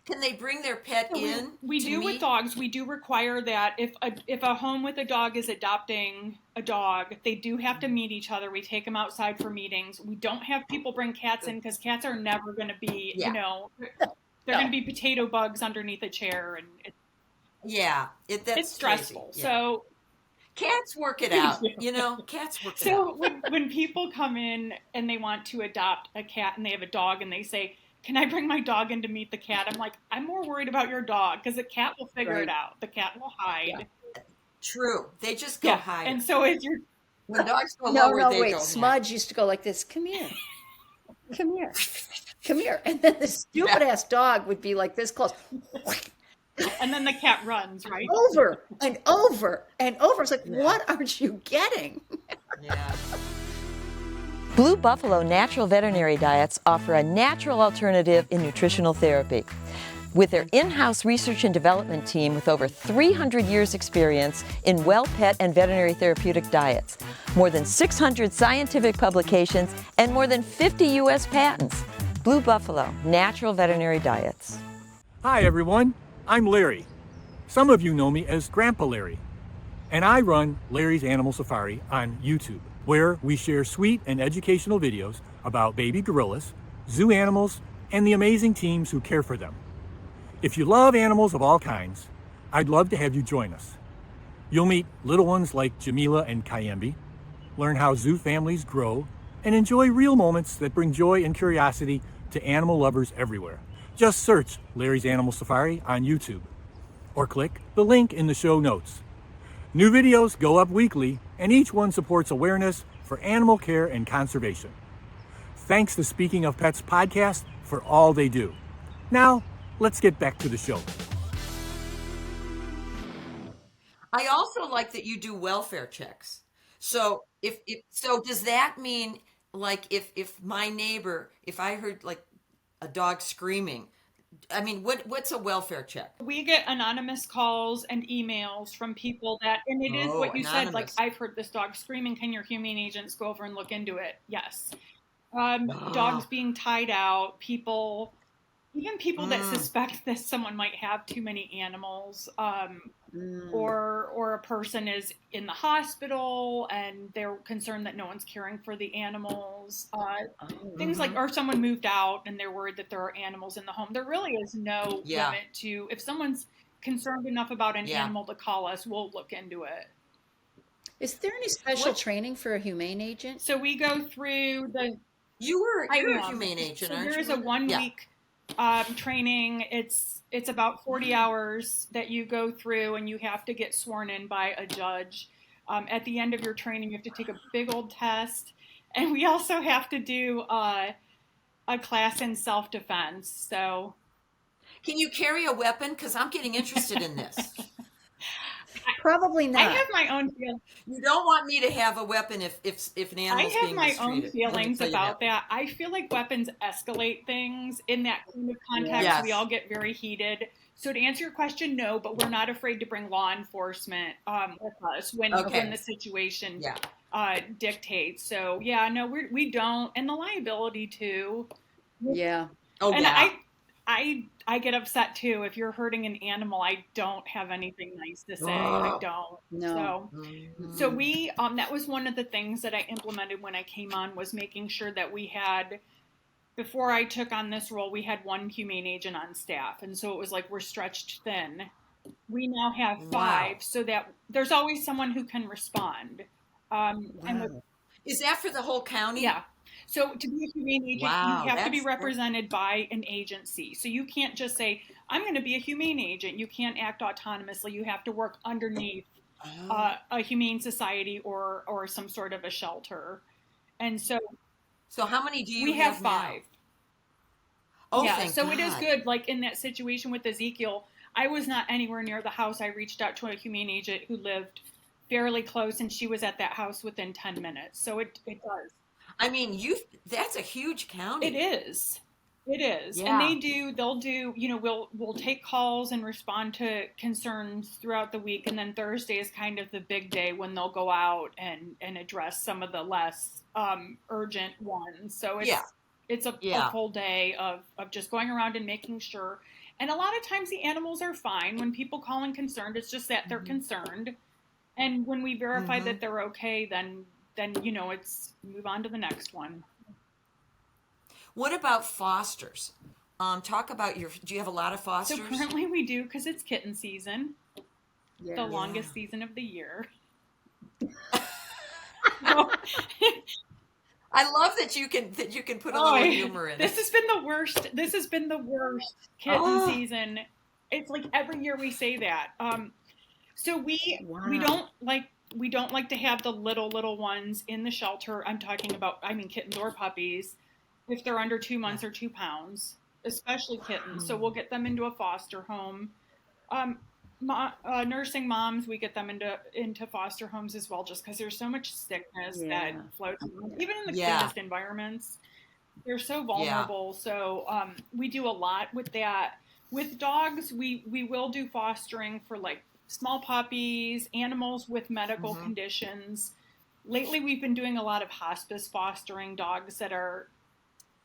can they bring their pet in? We do with dogs. We do require that if a home with a dog is adopting a dog, they do have to meet each other. We take them outside for meetings. We don't have people bring cats in, because cats are never going to be, they're going to be potato bugs underneath a chair, and it's stressful. Yeah. So. Cats work it out, cats work it out. So when people come in and they want to adopt a cat and they have a dog and they say, can I bring my dog in to meet the cat? I'm like, I'm more worried about your dog, because the cat will figure it out. The cat will hide. Yeah. True. They just go hide. And so as you're... When dogs go lower, they go Smudge used to go like this, come here. Come here. Come here. And then the stupid ass dog would be like this close. And then the cat runs, right? Over and over and over. It's like, what aren't you getting? Blue Buffalo Natural Veterinary Diets offer a natural alternative in nutritional therapy. With their in-house research and development team with over 300 years experience in well pet and veterinary therapeutic diets, more than 600 scientific publications, and more than 50 U.S. patents. Blue Buffalo Natural Veterinary Diets. Hi everyone, I'm Larry. Some of you know me as Grandpa Larry. And I run Larry's Animal Safari on YouTube, where we share sweet and educational videos about baby gorillas, zoo animals, and the amazing teams who care for them. If you love animals of all kinds, I'd love to have you join us. You'll meet little ones like Jameela and Kayembe, learn how zoo families grow, and enjoy real moments that bring joy and curiosity to animal lovers everywhere. Just search Larry's Animal Safari on YouTube, or click the link in the show notes. New videos go up weekly, and each one supports awareness for animal care and conservation. Thanks to Speaking of Pets podcast for all they do. Now, let's get back to the show. I also like that you do welfare checks. So so does that mean, like, if my neighbor, if I heard like a dog screaming, I mean, what's a welfare check? We get anonymous calls and emails from people that, and it is what you said, like, I've heard this dog screaming. Can your humane agents go over and look into it? Yes. Dogs being tied out, even people that suspect that someone might have too many animals, or a person is in the hospital and they're concerned that no one's caring for the animals. Things like, or someone moved out and they're worried that there are animals in the home. There really is no limit to, if someone's concerned enough about an animal to call us, we'll look into it. Is there any special training for a humane agent? So we go through You're a humane agent, aren't you? There's a 1 week training. It's about 40 hours that you go through, and you have to get sworn in by a judge. At the end of your training, you have to take a big old test, and we also have to do a class in self-defense. So, can you carry a weapon? Because I'm getting interested in this. Probably not. I have my own feelings. You don't want me to have a weapon if an animal's being mistreated. I have my own feelings about that. I feel like weapons escalate things. In that kind of context, we all get very heated. So to answer your question, no, but we're not afraid to bring law enforcement with us when the situation dictates. So no, we don't. And the liability too. Yeah. I I get upset too. If you're hurting an animal, I don't have anything nice to say. I Oh. don't. No. So we that was one of the things that I implemented when I came on, was making sure that we had, before I took on this role, we had one humane agent on staff, and so it was like we're stretched thin. We now have 5, Wow. so that there's always someone who can respond. And with, Wow. Is that for the whole county? yeah. So to be a humane agent, Wow, you have to be that's- represented by an agency. So you can't just say, I'm going to be a humane agent. You can't act autonomously. You have to work underneath Oh. a humane society or some sort of a shelter. And so So how many do you we have now? 5. Oh, Yeah, thank so God. it is good. Like in that situation with Ezekiel, I was not anywhere near the house. I reached out to a humane agent who lived fairly close, and she was at that house within 10 minutes. So it does. I mean, that's a huge county. It is. It is. Yeah. And they'll do, we'll take calls and respond to concerns throughout the week. And then Thursday is kind of the big day when they'll go out and address some of the less urgent ones. So it's a full day of just going around and making sure. And a lot of times the animals are fine. When people call in concerned, it's just that they're concerned. And when we verify that they're okay, then it's move on to the next one. What about fosters? Talk about do you have a lot of fosters? So currently we do, because it's kitten season, Yeah. the longest season of the year. I love that you can put a little humor in This it. has been the worst. This has been the worst kitten season. It's like every year we say that. So we don't like to have the little ones in the shelter. I'm talking about, kittens or puppies, if they're under 2 months or 2 pounds, especially kittens. So we'll get them into a foster home. Nursing moms, we get them into foster homes as well, just because there's so much sickness that floats around. Even in the cleanest environments, they're so vulnerable. So we do a lot with that. With dogs, we will do fostering for like small puppies, animals with medical conditions. Lately, we've been doing a lot of hospice fostering, dogs that are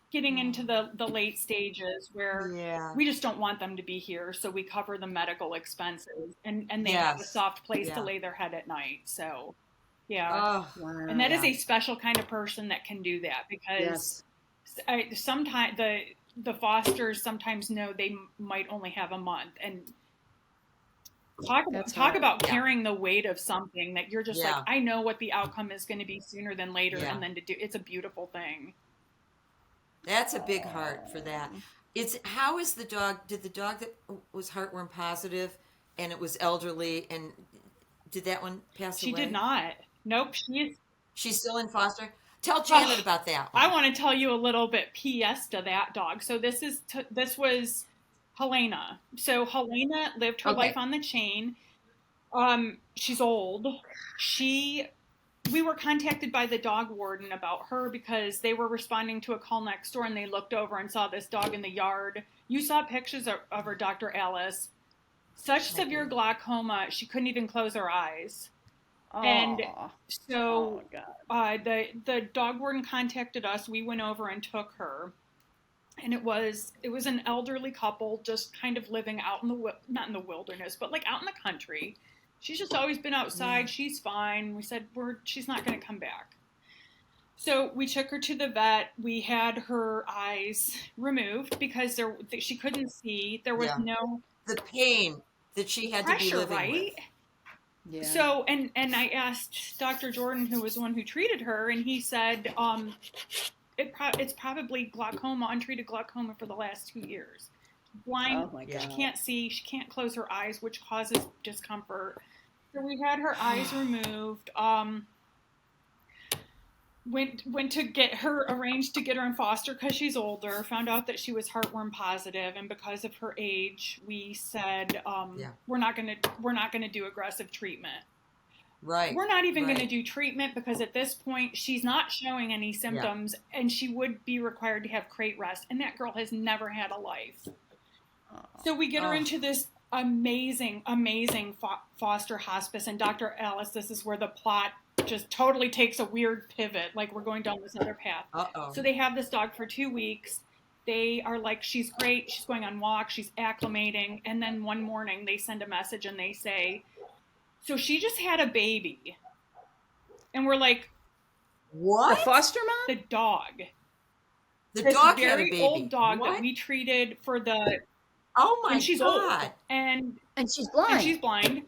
getting into the late stages where we just don't want them to be here. So we cover the medical expenses, and they have a soft place to lay their head at night. So, and that is a special kind of person that can do that, because sometimes the fosters sometimes know they might only have a month, and talk about carrying the weight of something that you're just like, I know what the outcome is going to be sooner than later, and then it's a beautiful thing. That's a big heart for that. How is the dog? Did the dog that was heartworm positive and it was elderly, and did that one pass away? She did not. Nope. She's still in foster. Tell Janet about that one. I want to tell you a little bit PS to that dog. So this was Helena. So Helena lived her life on the chain. She's old. We were contacted by the dog warden about her because they were responding to a call next door, and they looked over and saw this dog in the yard. You saw pictures of her, Dr. Alice. Such severe glaucoma, she couldn't even close her eyes. And so the dog warden contacted us. We went over and took her. And it was an elderly couple just kind of living out not in the wilderness, but like out in the country. She's just always been outside. She's fine. We said, she's not going to come back. So we took her to the vet. We had her eyes removed because she couldn't see. There was no the pain that she had pressure, to be living right? with. Yeah. So and I asked Dr. Jordan, who was the one who treated her, and he said it's probably glaucoma, untreated glaucoma for the last 2 years. Blind, she can't see, she can't close her eyes, which causes discomfort. So we had her eyes removed. Went to get her arranged to get her in foster because she's older. Found out that she was heartworm positive, and because of her age, we said we're not gonna do aggressive treatment. Right. We're not even going to do treatment because at this point she's not showing any symptoms, and she would be required to have crate rest. And that girl has never had a life. So we get her into this amazing foster hospice, and Dr. Alice, this is where the plot just totally takes a weird pivot, like we're going down this other path. So they have this dog for 2 weeks, They are like, she's great, she's going on walks, she's acclimating. And then one morning they send a message and they say, so she just had a baby. And we're like, What? The foster mom? the dog. The This dog had a very baby. old dog What? that we treated for the, Oh my and she's God. old. And And she's blind. she's blind.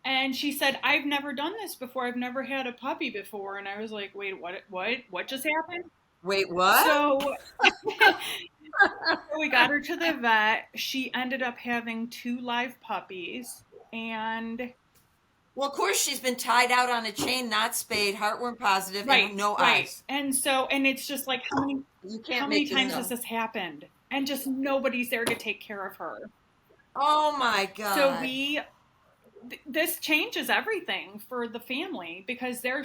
And she said, I've never done this before. I've never had a puppy before. And I was like, wait, what just happened? Wait, what? So we got her to the vet. She ended up having 2 live puppies. And Well, of course, she's been tied out on a chain, not spayed, heartworm positive, and no right. eyes. And so, and it's just like, how many, You can't how many make this times up. has this happened? And just nobody's there to take care of her. Oh my God. So this changes everything for the family, because they're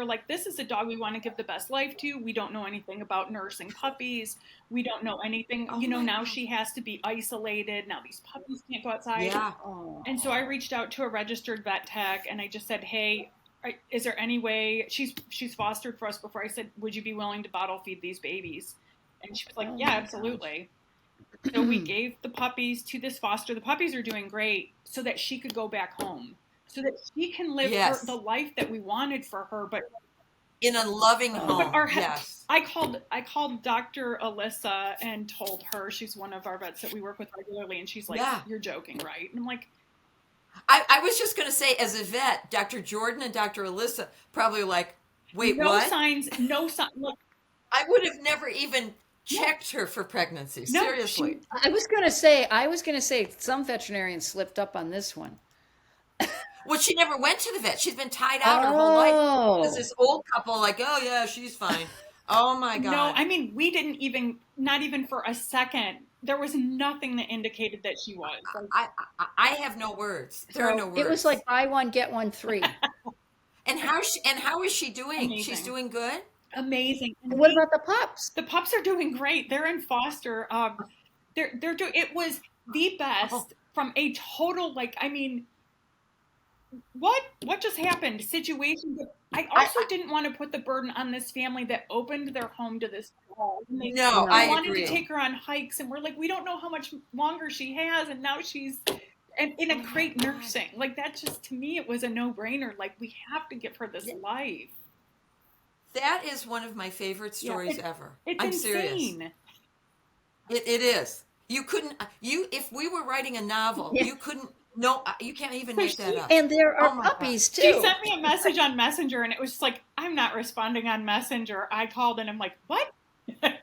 like, this is a dog we want to give the best life to. We don't know anything about nursing puppies. We don't know anything. Oh You know, my now God. she has to be isolated. Now these puppies can't go outside. Yeah. Oh. And so I reached out to a registered vet tech and I just said, hey, is there any way, she's fostered for us before. I said, would you be willing to bottle feed these babies? And she was like, Oh yeah, my absolutely. So we gave the puppies to this foster. The puppies are doing great, so that she could go back home, so that she can live Yes. the life that we wanted for her. But In a loving home. Yes. I called Dr. Alyssa and told her, she's one of our vets that we work with regularly, and she's like, Yeah. you're joking, right? And I'm like, I was just going to say, as a vet, Dr. Jordan and Dr. Alyssa probably like, wait, no what? signs. Look, I would have never even checked her for pregnancy. No, Seriously. I was gonna say some veterinarians slipped up on this one. Well, she never went to the vet. She's been tied out her whole life. Oh. Because this old couple, like, oh yeah, she's fine. Oh my God. no, I mean, we didn't even, not even for a second, there was nothing that indicated that she was. Like, I have no words. There are no words. It was like buy one get one free. And how is she doing? Amazing. She's doing good. amazing. And What about the pups? the pups are doing great. They're in foster. They're doing. It was the best from a total, like, I mean, what just happened? Situation. But I also didn't want to put the burden on this family that opened their home to this dog. And they No, I wanted agree. to take her on hikes, and we're like, we don't know how much longer she has, and now she's in a great nursing. Like, that just, to me, it was a no-brainer. Like, we have to give her this life. That is one of my favorite stories ever. It's I'm insane. serious. It is. You couldn't. If we were writing a novel, you couldn't. No, you can't even make that up. And there are Oh my God. puppies too. She sent me a message on Messenger, and it was just like, I'm not responding on Messenger. I called, and I'm like, what?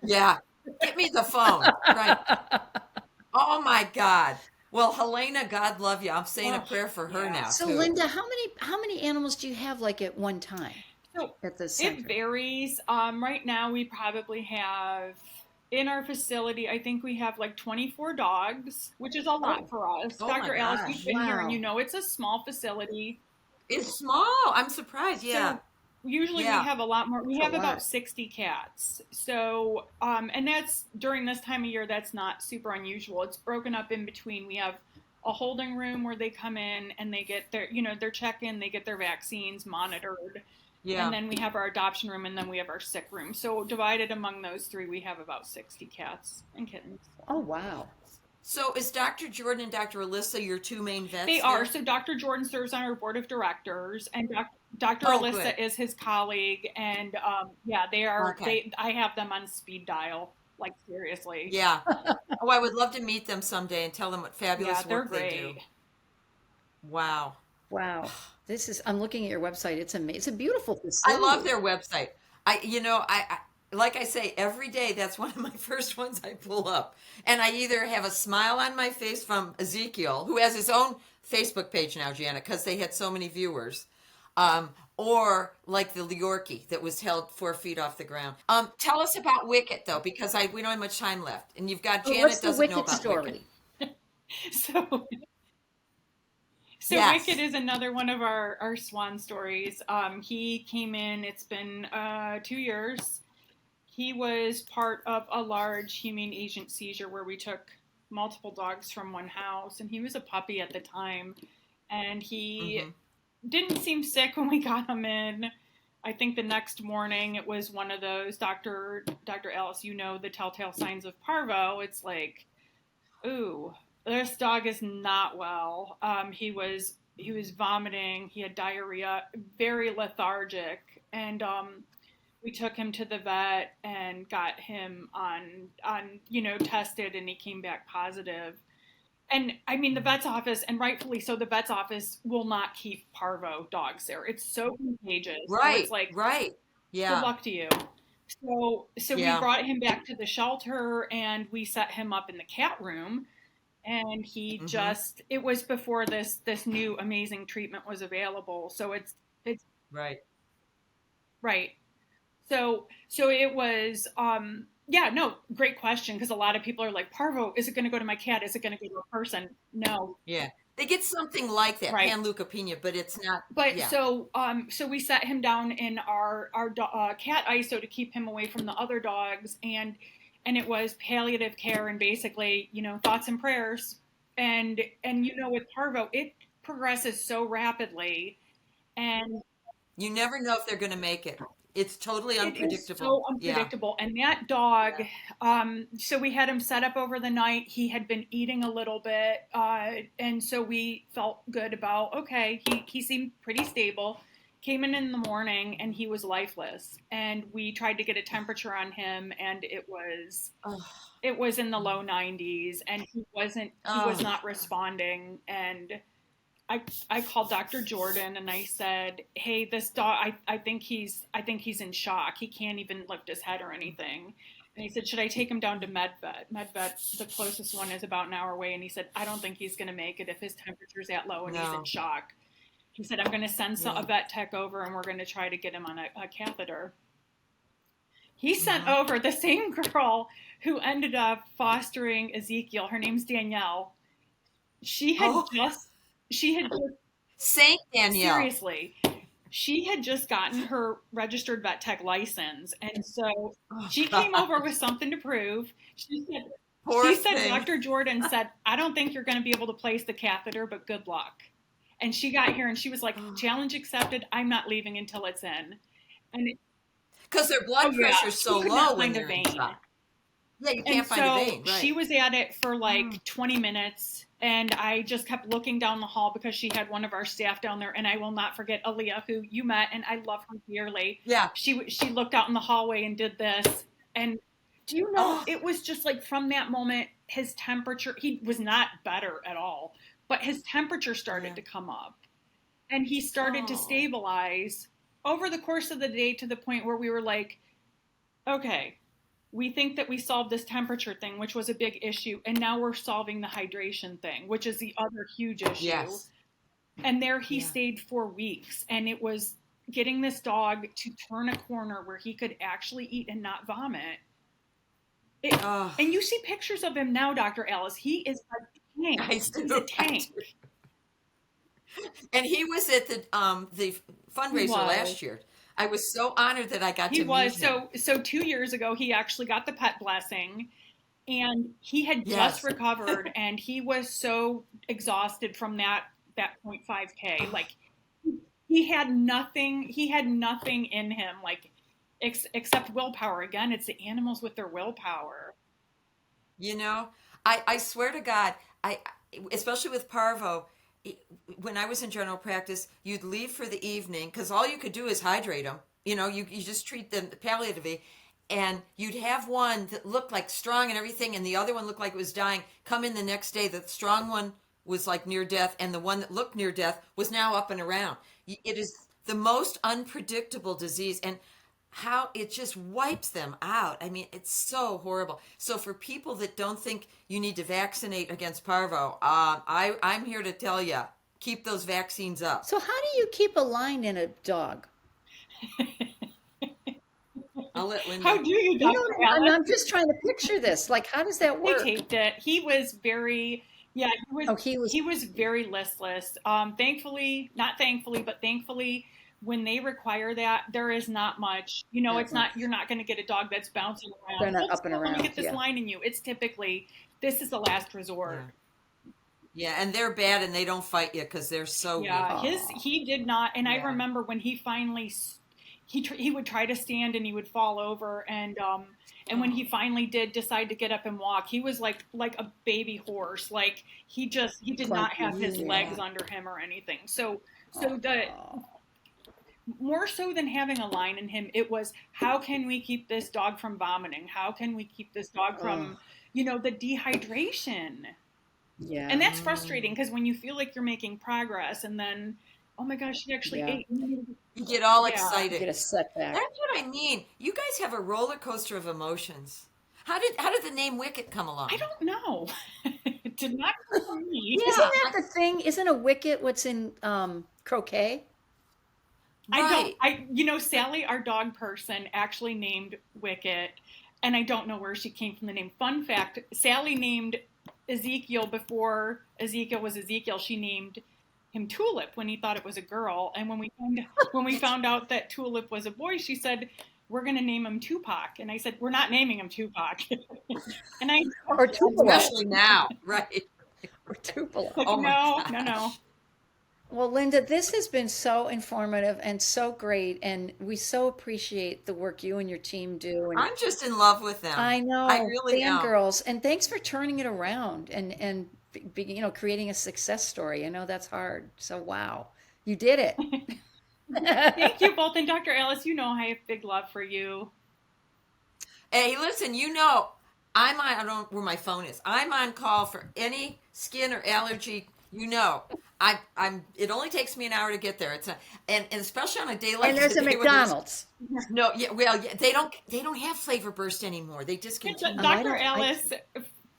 Yeah, get me the phone. Right. Oh my God. Well, Helena, God love you. I'm saying a prayer for her now. So too. Linda, how many animals do you have like at one time So at the center? it varies. Right now, we probably have, in our facility, I think we have like 24 dogs, which is a lot for us. Oh my Dr. Alice, gosh. you've been here, Wow. and you know it's a small facility. It's small. I'm surprised. Yeah. So usually Yeah. we have a lot more. We That's have a about lot. 60 cats. So, and that's during this time of year, that's not super unusual. It's broken up in between. We have a holding room where they come in and they get their, their check-in, they get their vaccines monitored. Yeah. And then we have our adoption room, and then we have our sick room. So divided among those three, we have about 60 cats and kittens. Oh wow. So is Dr. Jordan and Dr. Alyssa your two main vets? They there? are. So Dr. Jordan serves on our board of directors, and Dr. Oh, Alyssa good. is his colleague. And they are. Okay. I have them on speed dial. Like, seriously. Yeah. Oh, I would love to meet them someday and tell them what fabulous Yeah, they're work they do. great. Wow. Wow. I'm looking at your website. It's amazing. It's a beautiful I facility. love their website. I like I say, every day, that's one of my first ones I pull up. And I either have a smile on my face from Ezekiel, who has his own Facebook page now, Janet, because they had so many viewers. Or like the Yorkie that was held 4 feet off the ground. Tell us about Wicket, though, because we don't have much time left. And you've got Janet What's the doesn't know Wicked about story? Wicket. So Yes. Wicked is another one of our swan stories. He came in, it's been 2 years. He was part of a large humane agent seizure where we took multiple dogs from one house, and he was a puppy at the time. And he didn't seem sick when we got him in. I think the next morning it was one of those, Dr. Alice, you know, the telltale signs of Parvo. It's like, ooh, this dog is not well. He was vomiting. He had diarrhea, very lethargic, and we took him to the vet and got him on tested, and he came back positive. And I mean, the vet's office, and rightfully so, the vet's office will not keep Parvo dogs there. It's so contagious. So Right. it's like, Right. good Yeah. luck to you. So we Yeah. brought him back to the shelter, and we set him up in the cat room. And he just, it was before this new amazing treatment was available. So it's Right. right. So it was, yeah, no, great question. Because a lot of people are like, Parvo, is it going to go to my cat? Is it going to go to a person? No. Yeah. They get something like that, Right. panleukopenia, but it's not. But yeah. so we set him down in our cat ISO to keep him away from the other dogs, and it was palliative care and basically, thoughts and prayers, and with Parvo, it progresses so rapidly, and You never know if they're going to make it. It's totally unpredictable. it is so unpredictable. And that dog, so we had him set up over the night. He had been eating a little bit, and so we felt good about, okay, he seemed pretty stable. Came in the morning, and he was lifeless. And we tried to get a temperature on him, and it was in the low 90s, and he was not responding. And I called Dr. Jordan, and I said, hey, this dog, I think he's in shock. He can't even lift his head or anything. And he said, should I take him down to MedVet? MedVet, the closest one, is about an hour away. And he said, I don't think he's going to make it if his temperature's that low and he's in shock. He said, I'm going to send a vet tech over, and we're going to try to get him on a catheter. He sent over the same girl who ended up fostering Ezekiel. Her name's Danielle. She had just Saint Danielle. seriously, she had just gotten her registered vet tech license, and so she came over with something to prove. She said, Dr. Jordan said, I don't think you're going to be able to place the catheter, but good luck. And she got here, and she was like, challenge accepted. I'm not leaving until it's in. And because their blood pressure's so low when they're in shock. Yeah, you can't find a vein. Right. She was at it for like 20 minutes, and I just kept looking down the hall because she had one of our staff down there, and I will not forget Aaliyah, who you met, and I love her dearly. Yeah. She looked out in the hallway and did this, and do you know, it was just like from that moment, his temperature, he was not better at all, but his temperature started to come up, and he started to stabilize over the course of the day to the point where we were like, okay, we think that we solved this temperature thing, which was a big issue, and now we're solving the hydration thing, which is the other huge issue. Yes. And there he stayed for weeks, and it was getting this dog to turn a corner where he could actually eat and not vomit. And you see pictures of him now, Dr. Alice. He is a tank. He's a tank. And he was at the fundraiser last year. I was so honored that I got to meet him. So 2 years ago, he actually got the pet blessing, and he had just recovered, and he was so exhausted from that 0.5K. Like, he had nothing in him, like, except willpower. Again, it's the animals with their willpower. I swear to God, especially with Parvo, when I was in general practice, you'd leave for the evening because all you could do is hydrate them. You just treat them palliatively, and you'd have one that looked like strong and everything, and the other one looked like it was dying. Come in the next day, the strong one was like near death, and the one that looked near death was now up and around. It is the most unpredictable disease, and how it just wipes them out. I mean, it's so horrible. So for people that don't think you need to vaccinate against Parvo, I'm here to tell you, keep those vaccines up. So how do you keep a line in a dog? I'll let Linda. How do you, Dr. Alice? I'm just trying to picture this. Like, how does that work? He taped it. He was very, he was very listless. Thankfully, when they require that, there is not much, it's not, you're not going to get a dog that's bouncing around. They're not up and around. Let me get this line in you. It's typically, this is the last resort. Yeah, and they're bad, and they don't fight you because they're so he did not. And I remember when he finally, he would try to stand and he would fall over, and when he finally did decide to get up and walk, he was like a baby horse. Like he did not have his legs under him or anything. So the more so than having a line in him, it was, how can we keep this dog from vomiting? How can we keep this dog from, the dehydration? Yeah. And that's frustrating because when you feel like you're making progress and then, oh my gosh, she actually ate. You get all Yeah. excited. Get a setback. That's what I mean. You guys have a roller coaster of emotions. How did the name Wicket come along? I don't know. It did not come from me. Yeah. Isn't that the thing? Isn't a wicket what's in croquet? Right. Sally, our dog person, actually named Wicket, and I don't know where she came from the name. Fun fact, Sally named Ezekiel before Ezekiel was Ezekiel. She named him Tulip when he thought it was a girl, and when we found out that Tulip was a boy, she said, we're going to name him Tupac. And I said, we're not naming him Tupac. Or Tupelo. Especially now, right? Or Tupelo. Oh my No. Well, Linda, this has been so informative and so great, and we so appreciate the work you and your team do. And I'm just in love with them. I know, I really am. fangirls, and thanks for turning it around and creating a success story. I know that's hard. So wow, you did it. Thank you both. And Dr. Alice, I have big love for you. Hey, listen, I'm on, I don't know where my phone is. I'm on call for any skin or allergy, it only takes me an hour to get there. It's and especially on a day like And there's a today where McDonald's. they don't have Flavor Burst anymore. They discontinued. Dr. Alice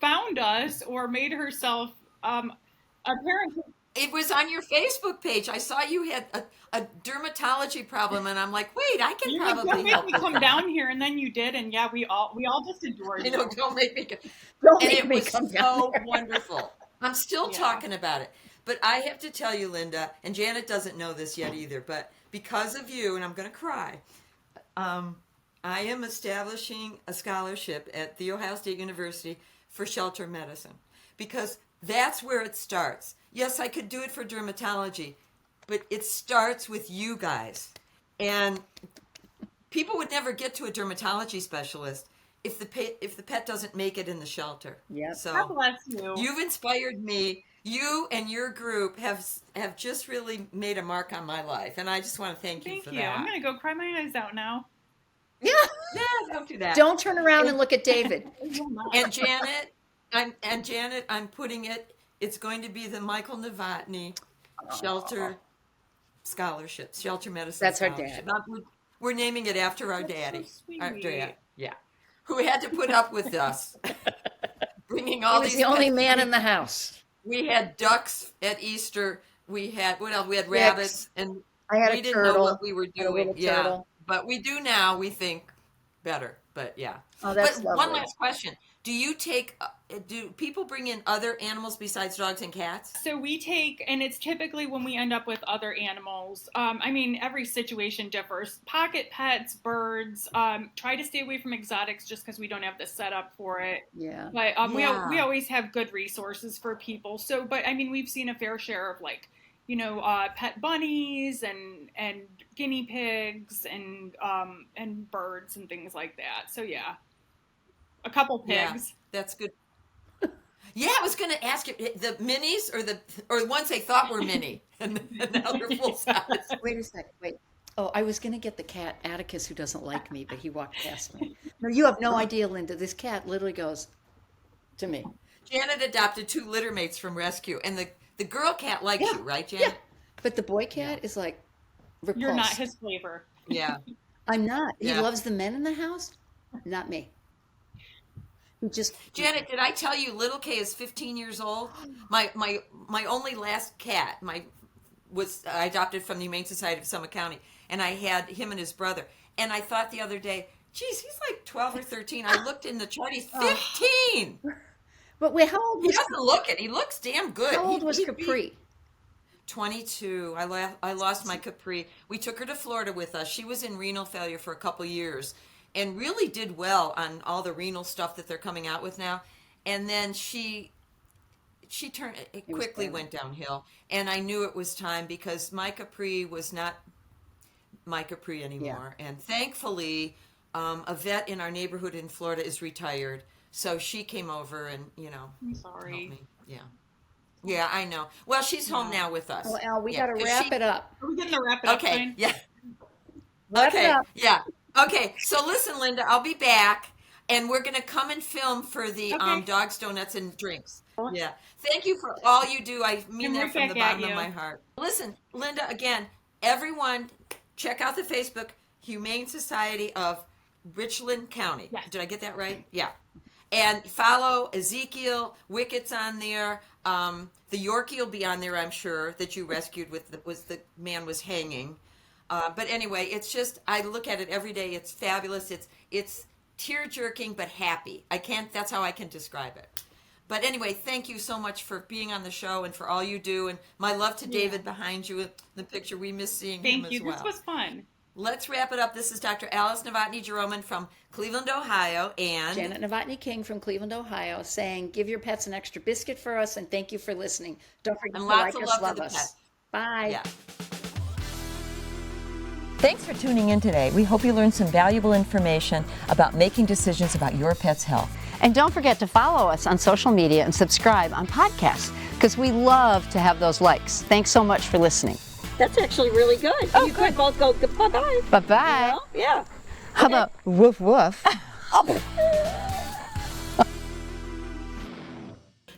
found us or made herself apparently. It was on your Facebook page. I saw you had a dermatology problem, and I'm like, wait, I can probably help. You come down here, and then you did, and yeah, we all just adored you. Don't make me. Don't And make it me was come down so there. wonderful. I'm still talking about it. But I have to tell you, Linda, and Janet doesn't know this yet either, but because of you, and I'm going to cry, I am establishing a scholarship at The Ohio State University for shelter medicine, because that's where it starts. Yes, I could do it for dermatology, but it starts with you guys. And people would never get to a dermatology specialist if the pet doesn't make it in the shelter. Yeah. So God bless you. You've inspired me. You and your group have just really made a mark on my life, and I just want to thank you for that. I'm gonna go cry my eyes out now. Yeah. Yeah, don't do that. Don't turn around and look at David. And Janet, I'm putting it. It's going to be the Michael Novotny Shelter Scholarship, Shelter Medicine. That's our Scholarship. dad. We're naming it after our That's daddy. so sweet. Our dad, yeah, who had to put up with us, bringing He all was these. the only pets. man in the house. We had ducks at Easter. We had what else? We had rabbits, and I had we a didn't turtle. know what we were I had a doing. little Yeah, turtle. but we do now. We think better, but yeah. Oh, that's But one lovely. last question: do people bring in other animals besides dogs and cats? So we take, and it's typically when we end up with other animals. Every situation differs. Pocket pets, birds. Try to stay away from exotics just because we don't have the setup for it. Yeah. But we Yeah. always have good resources for people. So, but we've seen a fair share of pet bunnies and guinea pigs and birds and things like that. So yeah, a couple pigs. Yeah, that's good. Yeah, I was going to ask you the minis or the ones they thought were mini, and now they're full size. Wait a second. Wait. Oh, I was going to get the cat Atticus, who doesn't like me, but he walked past me. No, you have no idea, Linda. This cat literally goes to me. Janet adopted 2 litter mates from rescue, and the girl cat likes Yeah, you, right, Janet? Yeah. But the boy cat is like repulsed. You're not his flavor. Yeah. I'm not. He Yeah. loves the men in the house, not me. He just Janet, did I tell you little K is 15 years old? My only last cat, I adopted from the Humane Society of Summit County, and I had him and his brother. And I thought the other day, geez, he's like 12 or 13. I looked in the chart, he's 15. But wait, how old He was doesn't look it. He looks damn good. how old was He- Capri? 22. I lost my Capri. We took her to Florida with us. She was in renal failure for a couple years and really did well on all the renal stuff that they're coming out with now. And then she turned, it quickly bad. went downhill. And I knew it was time because my Capri was not my Capri anymore. And thankfully, a vet in our neighborhood in Florida is retired. So she came over and, I'm helped sorry. me. Yeah. Yeah, I know. Well, she's home now with us. Well, Al, we Yeah, got to 'cause wrap it up. Are we getting to wrap it up? Okay. Fine? Yeah. Wrap it Okay. up. Yeah. Okay. So listen, Linda, I'll be back, and we're gonna come and film for the Okay. dogs, donuts, and drinks. Yeah. Thank you for all you do. I mean And that right from the back at bottom of you. my heart. Listen, Linda, again, everyone, check out the Facebook Humane Society of Richland County. Yes. Did I get that right? Yeah. And follow Ezekiel. Wicket's on there. The Yorkie will be on there, I'm sure, that you rescued with the man was hanging. But anyway, it's just, I look at it every day. It's fabulous. It's tear jerking, but happy. That's how I can describe it. But anyway, thank you so much for being on the show and for all you do. And my love to David behind you in the picture. We miss seeing him Thank you. as well. This was fun. Let's wrap it up. This is Dr. Alice Novotny-Jeroman from Cleveland, Ohio, and Janet Novotny King from Cleveland, Ohio, saying, give your pets an extra biscuit for us, and thank you for listening. Don't forget And to lots like of us, love to love the us. pets. Bye. yeah. Thanks for tuning in today. We hope you learned some valuable information about making decisions about your pet's health. And don't forget to follow us on social media and subscribe on podcasts, because we love to have those likes. Thanks so much for listening. That's actually really good. You could both go bye-bye. Bye-bye. Yeah. How about woof woof?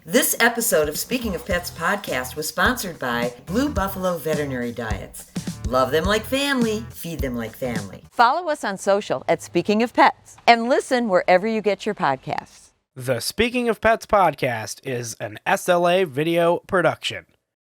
This episode of Speaking of Pets podcast was sponsored by Blue Buffalo Veterinary Diets. Love them like family, feed them like family. Follow us on social at Speaking of Pets and listen wherever you get your podcasts. The Speaking of Pets podcast is an SLA Video Production.